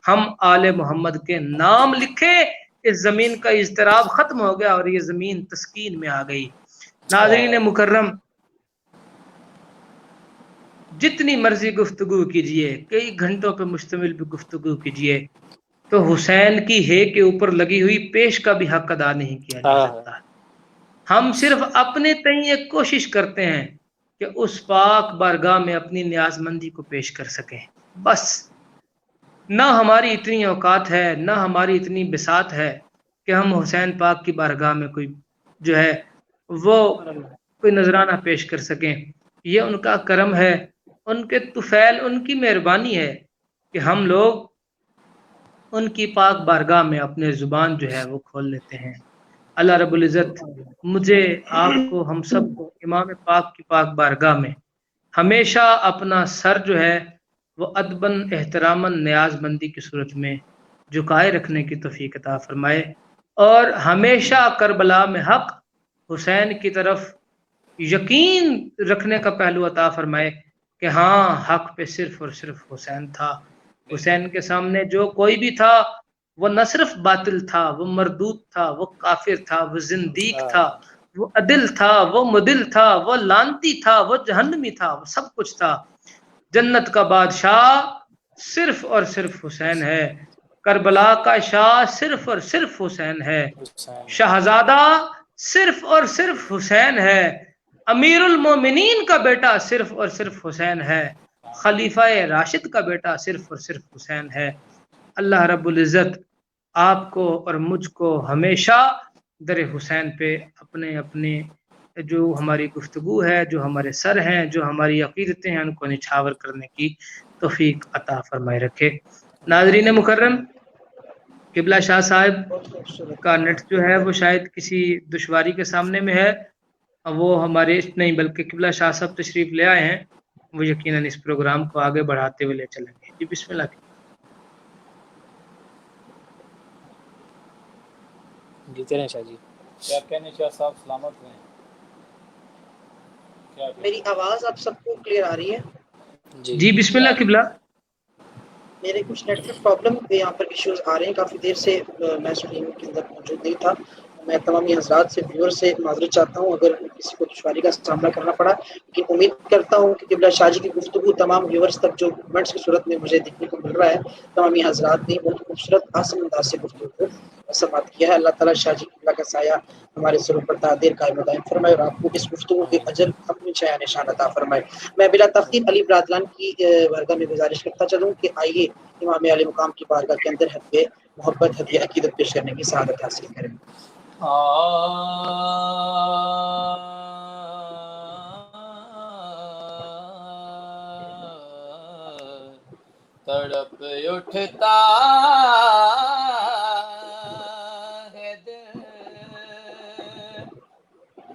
ہم آل محمد کے نام لکھے، اس زمین کا اضطراب ختم ہو گیا اور یہ زمین تسکین میں آ گئی۔ ناظرین مکرم، جتنی مرضی گفتگو کیجئے، کئی گھنٹوں پہ مشتمل بھی گفتگو کیجئے، تو حسین کی ہے کے اوپر لگی ہوئی پیش کا بھی حق ادا نہیں کیا جا سکتا۔ ہم صرف اپنے تئیں ایک کوشش کرتے ہیں کہ اس پاک بارگاہ میں اپنی نیاز مندی کو پیش کر سکیں، بس۔ نہ ہماری اتنی اوقات ہے، نہ ہماری اتنی بساط ہے کہ ہم حسین پاک کی بارگاہ میں کوئی جو ہے وہ کوئی نذرانہ پیش کر سکیں۔ یہ ان کا کرم ہے، ان کے طفیل، ان کی مہربانی ہے کہ ہم لوگ ان کی پاک بارگاہ میں اپنے زبان جو ہے وہ کھول لیتے ہیں۔ اللہ رب العزت مجھے، آپ کو، ہم سب کو امام پاک کی پاک بارگاہ میں ہمیشہ اپنا سر جو ہے وہ ادباً احتراماً نیاز مندی کی صورت میں جھکائے رکھنے کی توفیق عطا فرمائے، اور ہمیشہ کربلا میں حق حسین کی طرف یقین رکھنے کا پہلو عطا فرمائے کہ ہاں حق پہ صرف اور صرف حسین تھا۔ حسین کے سامنے جو کوئی بھی تھا وہ نہ صرف باطل تھا، وہ مردود تھا، وہ کافر تھا، وہ زندیق تھا، وہ عدل تھا، وہ مدل تھا، وہ لانتی تھا، وہ جہنمی تھا، وہ سب کچھ تھا۔ جنت کا بادشاہ صرف اور صرف حسین ہے، کربلا کا شاہ صرف اور صرف حسین ہے، شہزادہ صرف اور صرف حسین ہے، امیر المومنین کا بیٹا صرف اور صرف حسین ہے، خلیفہ راشد کا بیٹا صرف اور صرف حسین ہے۔ اللہ رب العزت آپ کو اور مجھ کو ہمیشہ در حسین پہ اپنے اپنے جو ہماری گفتگو ہے، جو ہمارے سر ہیں، جو ہماری عقیدتیں ہیں، ان کو نچھاور کرنے کی توفیق عطا فرمائے رکھے۔ ناظرین مکرم، قبلہ شاہ صاحب کا نیٹ جو ہے وہ شاید کسی دشواری کے سامنے میں ہے، وہ ہمارے نہیں بلکہ قبلہ شاہ صاحب تشریف لے آئے ہیں، وہ یقیناً اس پروگرام کو آگے بڑھاتے ہوئے لے چلیں گے۔ جی بسم اللہ۔ جی چلیں شاہ جی، کیا کہنے شاہ صاحب؟ سلامت ہیں؟ میری آواز آپ سب کو کلیئر آ رہی ہے؟ جی بسم اللہ قبلہ۔ میرے کچھ نیٹ ورک پرابلم یہاں پر ایشوز آ رہے ہیں، کافی دیر سے میں اسٹریم کے اندر موجود نہیں تھا۔ میں تمامی حضرات سے، ویور سے معذرت چاہتا ہوں اگر کسی کو دشواری کا سامنا کرنا پڑا، لیکن امید کرتا ہوں کہ قبلہ شاہ جی کی گفتگو تمام ویورز تک جو کمنٹس کی صورت میں مجھے دیکھنے کو مل رہا ہے، تمامی حضرات نے بہت خوبصورت آسان انداز سے گفتگو کو سماعت کیا ہے۔ اللہ تعالیٰ شاہ جی قبلہ کا سایہ ہمارے سروں پر تا دیر قائم و دائم فرمائے، اور آپ کو اس گفتگو کے اجر اپنی شایان نشان عطا فرمائے۔ میں بلا تخطیب علی برادلان کی بارگاہ میں گزارش کرتا چلوں کہ آئیے امام علی مقام کی بارگاہ کے اندر حد محبت ہدیہ عقیدت پیش کرنے کی سعادت حاصل کریں۔ تڑپ اٹھتا ہے دل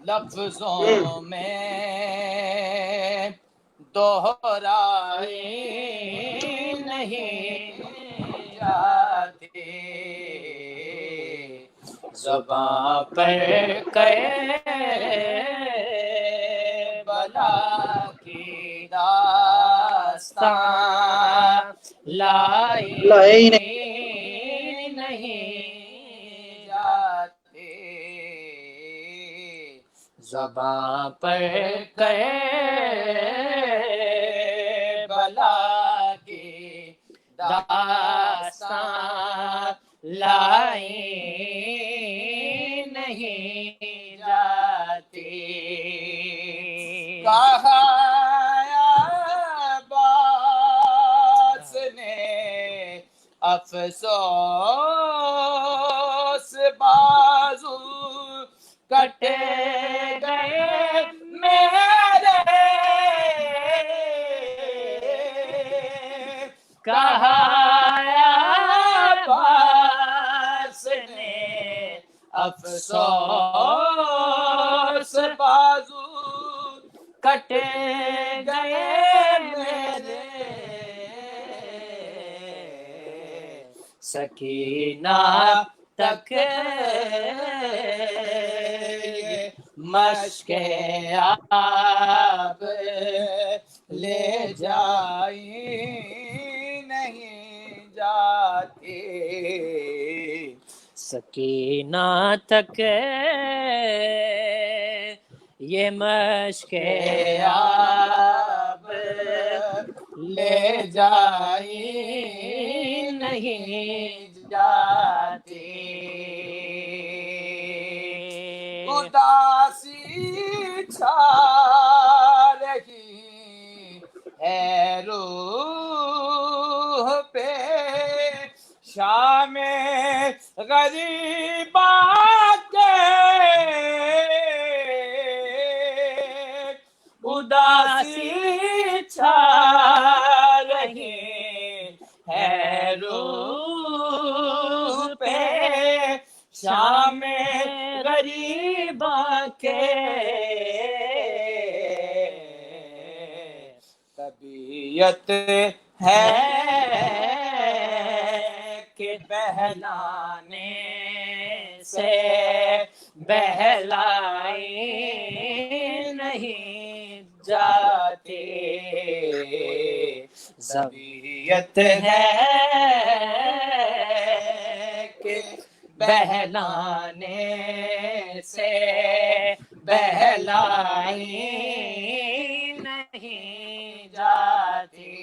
لفظوں میں دوہرائی نہیں جاتی، زباں پر کربلا کی داستان لائی نہیں جاتی، زباں پر کربلا کی داستان لائی نہیں جاتی۔ کہا عباس نے افسوس بازو کٹے گئے میرے، کہا عباس نے افسوس بازو کٹے گئے میرے، سکینہ تک مشق آب لے جائی نہیں جاتی، سکینہ تک یہ مشق آب لے جائی نہیں جاتی، اداسی چھا رہی ہے روح پہ، شام غریبا کے اداسی چھا رہی ہے روح باکے طبیعت ہے کہ بہلانے سے بہلائی نہیں جاتی، طبیعت ہے کہ بہلانے سے بہلائی نہیں جاتی،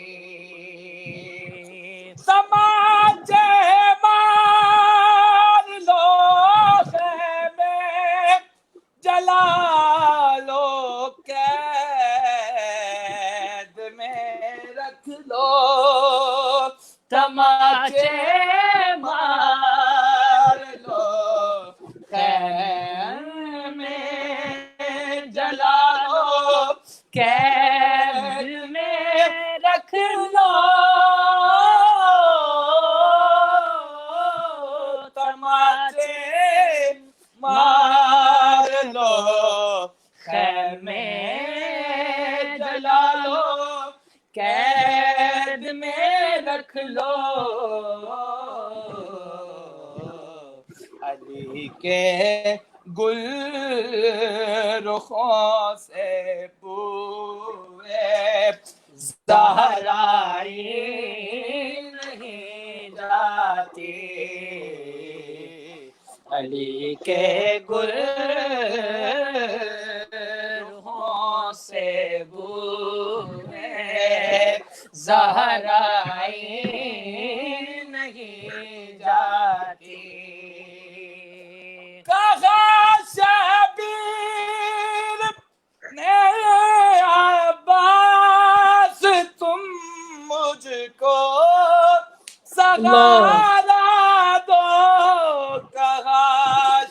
تماچے مار لو خیمے جلا لو قید میں رکھ لو، تماچے مار لو خیمے میں جلا لو قید میں رکھ لو، تماچے مار لو خیمے جلا لو قید میں رکھ لو، علی کے گل رخوں سے بوئے زہرائی نہیں جاتی، علی کے گل رخوں سے بوئے زہرائی نہیں جاتی، کہا شبیر نے عباس تم مجھ کو سگارا دو، کہا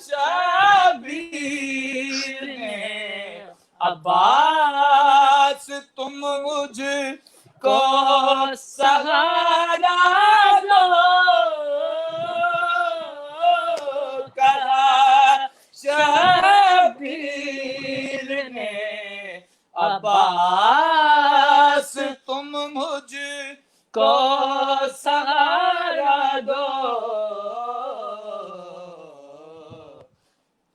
شبیر نے عباس تم مجھ کو سگارا دو، کہا شبیر نے عباس تم مجھ کو سہارا دو،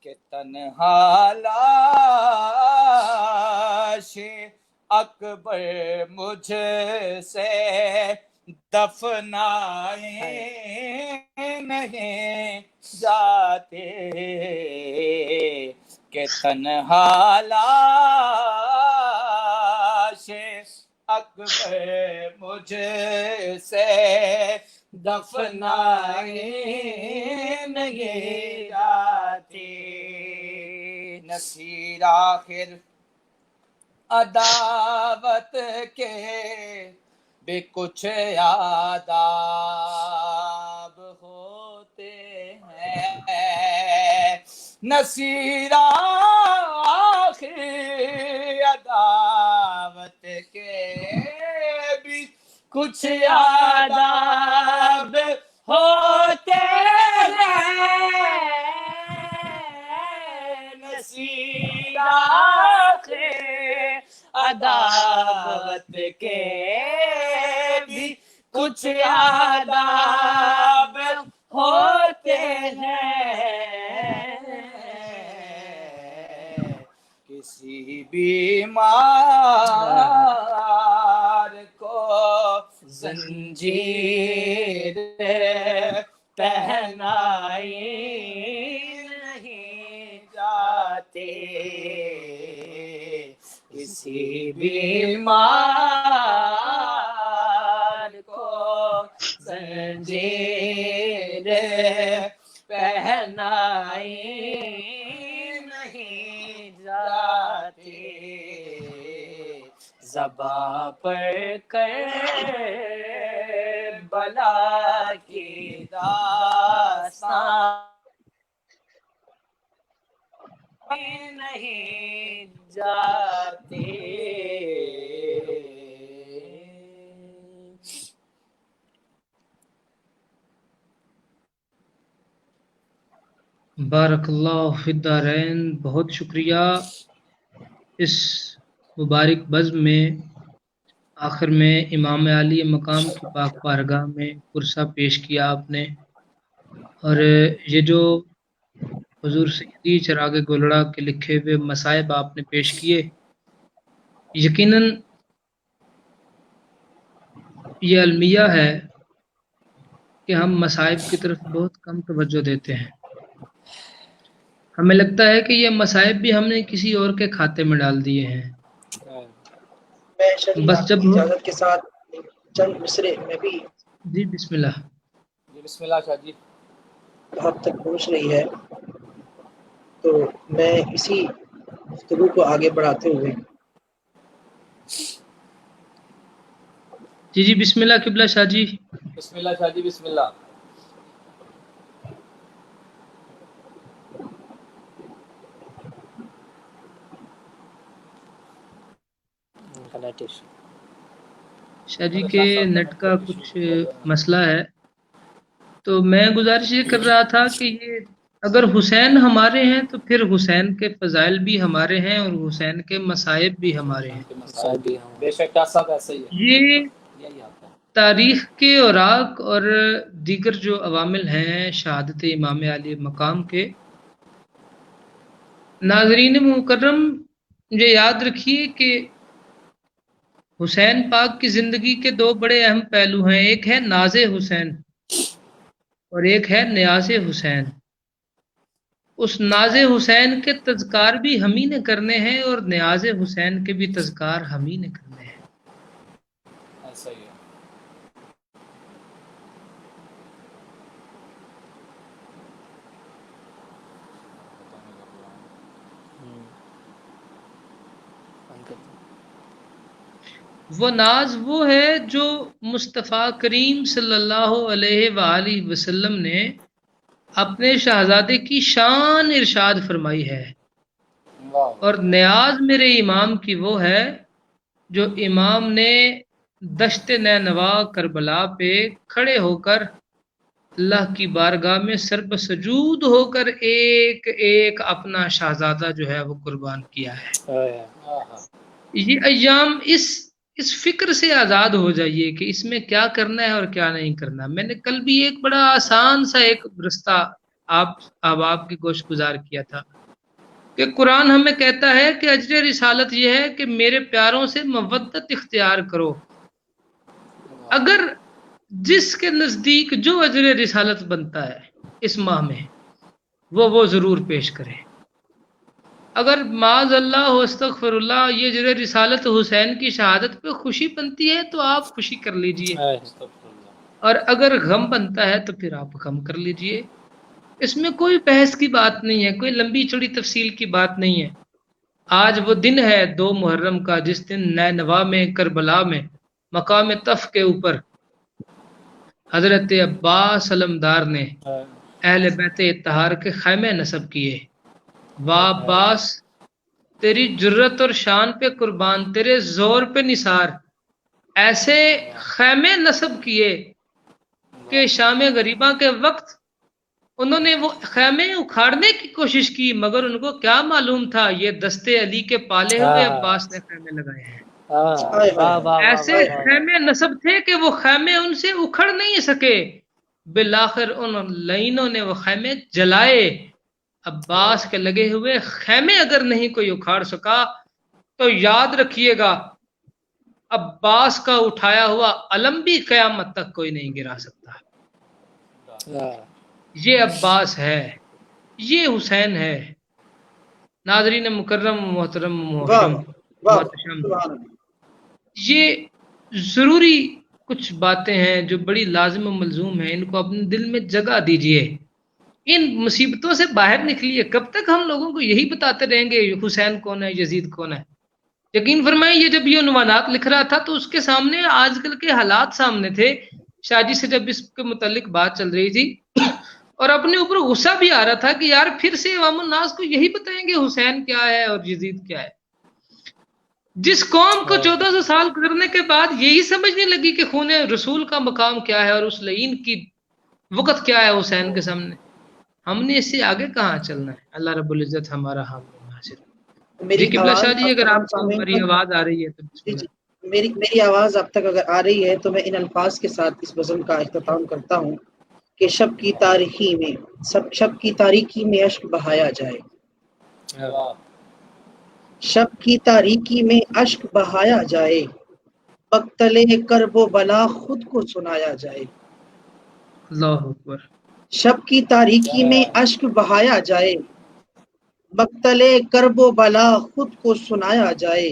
کہ تنہا لاش اکبر مجھ سے دفنائے نہیں جاتے، کہ تنہا لاش اکبر مجھ سے دفنائے نہیں جاتی، نصیر آخر عداوت کے بھی کچھ آداب ہوتے ہیں، نصیر آخر عداوت کے بھی کچھ آداب ہوتے ہیں، نصیر آخر عداوت کے بھی کچھ آداب ہوتے ہیں، کسی بیمار کو زنجیر پہنائی نہیں جاتی، کسی بیمار کو زنجیر پہنائی نہیں جاتی، زباں پر کربلا کی داستان نہیں جاتی، بارک اللہ فی الدارین، بہت شکریہ۔ اس مبارک بزم میں آخر میں امام عالی مقام کی پاک بارگاہ میں پرسہ پیش کیا آپ نے، اور یہ جو حضور سیدی چراغ گولڑا کے لکھے ہوئے مصائب آپ نے پیش کیے، یقیناً یہ المیہ ہے کہ ہم مصائب کی طرف بہت کم توجہ دیتے ہیں۔ ہمیں لگتا ہے کہ یہ مصائب بھی ہم نے کسی اور کے کھاتے میں ڈال دیے ہیں۔ میں شاید بس آپ جب کی اجازت کے ساتھ چند مصرے میں بھی جی بسم اللہ۔ جی بسم اللہ شاہ جی۔ حد تک پہنچ رہی ہے تو میں اسی گفتگو کو آگے بڑھاتے ہوئے جی بسم اللہ قبلہ شاہ جی۔ بسم اللہ شاہ جی بسم اللہ۔ شاہ جی کے نیٹ کا کچھ مسئلہ ہے، تو میں گزارش یہ کر رہا تھا کہ یہ اگر حسین ہمارے ہیں تو پھر حسین کے فضائل بھی ہمارے ہیں اور حسین کے مصائب بھی ہمارے ہیں۔ بے شک صاحب ایسا ہی ہے، یہ یہی آتا ہے۔ تاریخ کے اوراق اور دیگر جو عوامل ہیں شہادت امام علی مقام کے، ناظرین مکرم مجھے یاد رکھیے کہ حسین پاک کی زندگی کے دو بڑے اہم پہلو ہیں، ایک ہے ناز حسین اور ایک ہے نیاز حسین۔ اس ناز حسین کے تذکار بھی ہم ہی نے کرنے ہیں اور نیاز حسین کے بھی تذکار ہم ہی نے کرنے ہیں۔ ایسا ہی ہے۔ وہ ناز وہ ہے جو مصطفیٰ کریم صلی اللہ علیہ وآلہ وسلم نے اپنے شہزادے کی شان ارشاد فرمائی ہے، اور نیاز میرے امام کی وہ ہے جو امام نے دشت نینوا کربلا پہ کھڑے ہو کر اللہ کی بارگاہ میں سرب سجود ہو کر ایک ایک اپنا شہزادہ جو ہے وہ قربان کیا ہے۔ یہ ایام اس فکر سے آزاد ہو جائیے کہ اس میں کیا کرنا ہے اور کیا نہیں کرنا۔ میں نے کل بھی ایک بڑا آسان سا ایک رستہ آپ کی گوش گزار کیا تھا کہ قرآن ہمیں کہتا ہے کہ اجر رسالت یہ ہے کہ میرے پیاروں سے مودت اختیار کرو۔ اگر جس کے نزدیک جو اجر رسالت بنتا ہے اس ماہ میں وہ ضرور پیش کرے۔ اگر معاذ اللہ و استغفر اللہ یہ اجر رسالت حسین کی شہادت پہ خوشی بنتی ہے تو آپ خوشی کر لیجئے، اور اگر غم بنتا ہے تو پھر آپ غم کر لیجئے۔ اس میں کوئی بحث کی بات نہیں ہے، کوئی لمبی چوڑی تفصیل کی بات نہیں ہے۔ آج وہ دن ہے 2 محرم کا جس دن نینوا میں کربلا میں مقام طف کے اوپر حضرت عباس علمدار نے اہل بیت اطہار کے خیمے نصب کیے۔ واہ عباس تیری جرت اور شان پہ قربان، تیرے زور پہ نثار، ایسے خیمے نصب کیے کہ شام غریبہ کے وقت انہوں نے وہ خیمے اکھاڑنے کی کوشش کی، مگر ان کو کیا معلوم تھا یہ دستے علی کے پالے ہوئے عباس نے خیمے لگائے ہیں۔ ایسے خیمے نصب تھے کہ وہ خیمے ان سے اکھڑ نہیں سکے، بالآخر ان لائنوں نے وہ خیمے جلائے۔ عباس کے لگے ہوئے خیمے اگر نہیں کوئی اکھاڑ سکا تو یاد رکھیے گا عباس کا اٹھایا ہوا علم بھی قیامت تک کوئی نہیں گرا سکتا۔ یہ عباس ہے، یہ حسین ہے۔ ناظرین مکرم محترم محتشم، یہ ضروری کچھ باتیں ہیں جو بڑی لازم و ملزوم ہیں، ان کو اپنے دل میں جگہ دیجئے، ان مصیبتوں سے باہر نکلیے۔ کب تک ہم لوگوں کو یہی بتاتے رہیں گے حسین کون ہے، یزید کون ہے؟ یقین فرمائیں یہ جب یہ عنوانات لکھ رہا تھا تو اس کے سامنے آج کل کے حالات سامنے تھے۔ شاہ جی سے جب اس کے متعلق بات چل رہی تھی اور اپنے اوپر غصہ بھی آ رہا تھا کہ یار پھر سے عوام الناس کو یہی بتائیں گے حسین کیا ہے اور یزید کیا ہے۔ جس قوم کو 1400 سال گزرنے کے بعد یہی سمجھنے لگی کہ خون رسول کا مقام کیا ہے اور اس لعین کی وقت کیا ہے حسین کے سامنے، ہم نے اس سے آگے کہاں چلنا ہے؟ اللہ رب العزت ہمارا حامی ناصر۔ جی میری قبلہ شاہ آواز جی، اب اگر تمام آپ کو سامعین ہماری تک، آواز آ رہی ہے تو بسم جی اللہ۔ جی، میری آواز اب تک اگر آ رہی ہے تو میں ان الفاظ کے ساتھ اس بزم کا اختتام کرتا ہوں کہ شب کی تاریکی میں اشک بہایا جائے، شب کی تاریکی میں اشک بہایا جائے، مقتل کرب و بلا خود کو سنایا جائے، اللہ اکبر۔ شب کی تاریکی میں اشک بہایا جائے، مقتل کرب و بلا خود کو سنایا جائے،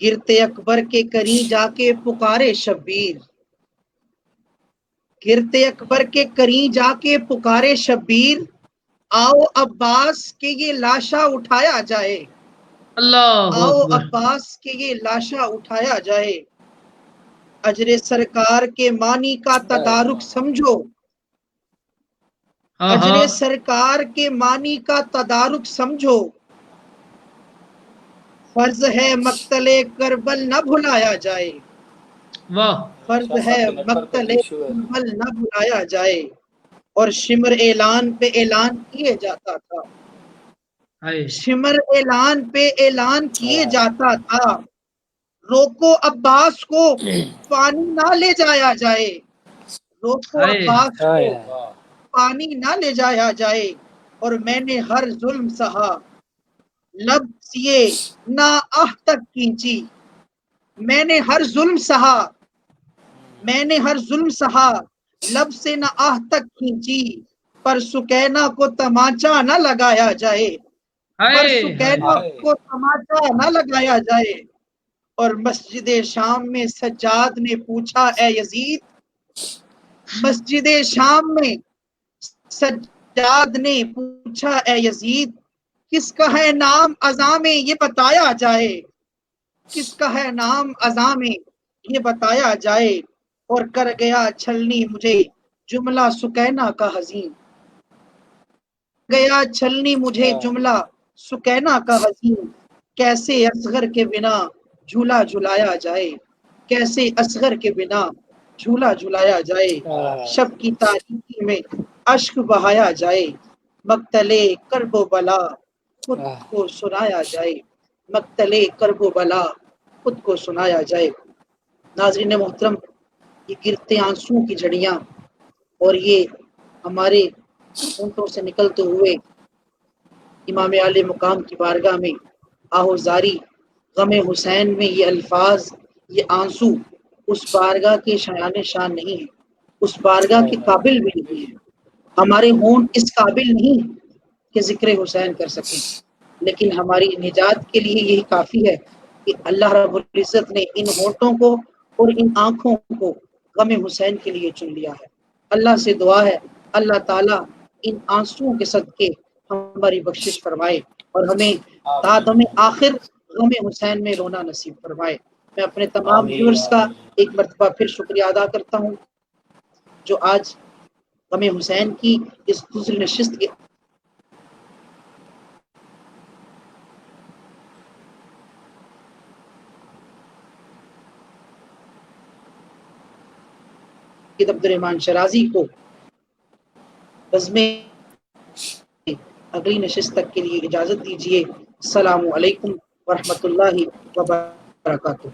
گرتے اکبر کے کریں جا کے پکارے شبیر، گرتے اکبر کے کریں جا کے پکارے شبیر، آؤ عباس کے یہ لاشا اٹھایا جائے، اللہ آؤ اکبر۔ عباس کے یہ لاشا اٹھایا جائے، اجر سرکار کے معنی کا تدارک سمجھو، ہاں اجر ہاں، سرکار کے معنی کا تدارک سمجھو، فرض ہے مقتل کربل نہ بھلایا جائے، واہ، فرض ہے مقتل کربل نہ بھلایا جائے، اور شمر اعلان پہ اعلان کیے جاتا تھا، ہائے، شمر اعلان پہ اعلان کیے جاتا تھا، روکو عباس کو پانی نہ لے جایا جائے، روکو ہائے، عباس کو ہائے پانی نہ لے جایا جائے، اور میں نے ہر ظلم سہا، لب سیے نہ آہ تک کھینچی، میں نے ہر ظلم سہا، میں نے ہر ظلم سہا، لب سے نہ آہ تک کھینچی، پر سکینہ کو تمانچہ نہ لگایا جائے، پر ہائے، سکینہ کو تمانچہ نہ لگایا جائے، اور مسجد شام میں سجاد نے پوچھا اے یزید، مسجد شام میں سجاد نے پوچھا اے یزید، کس کا ہے نام اذاں میں یہ بتایا جائے، کس کا ہے نام اذاں میں یہ بتایا جائے، اور کر گیا چھلنی مجھے جملہ سکینہ کا حزین، گیا چھلنی مجھے جملہ سکینہ کا حزین، کیسے اصغر کے بنا جھولا جھلایا جائے، کیسے اصغر کے بنا جھولا جھلایا جائے، شب کی تاریکی میں اشک بہایا جائے، مقتل کرب و بلا خود کو سنایا جائے، مقتل کرب و بلا خود کو سنایا جائے۔ ناظرین محترم، یہ گرتے آنسوں کی جھڑیاں اور یہ ہمارے ہونٹوں سے نکلتے ہوئے امام عالی مقام کی بارگاہ میں آہوزاری، غم حسین میں یہ الفاظ، یہ آنسو اس بارگاہ کے شایان شان نہیں ہے، اس بارگاہ کے قابل بھی نہیں ہے، ہمارے ہونٹ اس قابل نہیں کہ ذکر حسین کر سکیں، لیکن ہماری نجات کے لیے یہی کافی ہے کہ اللہ رب العزت نے ان ہونٹوں کو اور ان آنکھوں کو غم حسین کے لیے چن لیا ہے۔ اللہ سے دعا ہے اللہ تعالیٰ ان آنسوؤں کے صدقے ہماری بخشش فرمائے اور ہمیں تادم آخر غم حسین میں رونا نصیب فرمائے۔ میں اپنے تمام ویورز کا ایک مرتبہ پھر شکریہ ادا کرتا ہوں جو آج غم حسین کی اس دوسری نشست کے عبدالرحمن شرازی کو بزم اگلی نشست تک کے لیے اجازت دیجیے۔ السلام علیکم ورحمۃ اللہ وبرکاتہ۔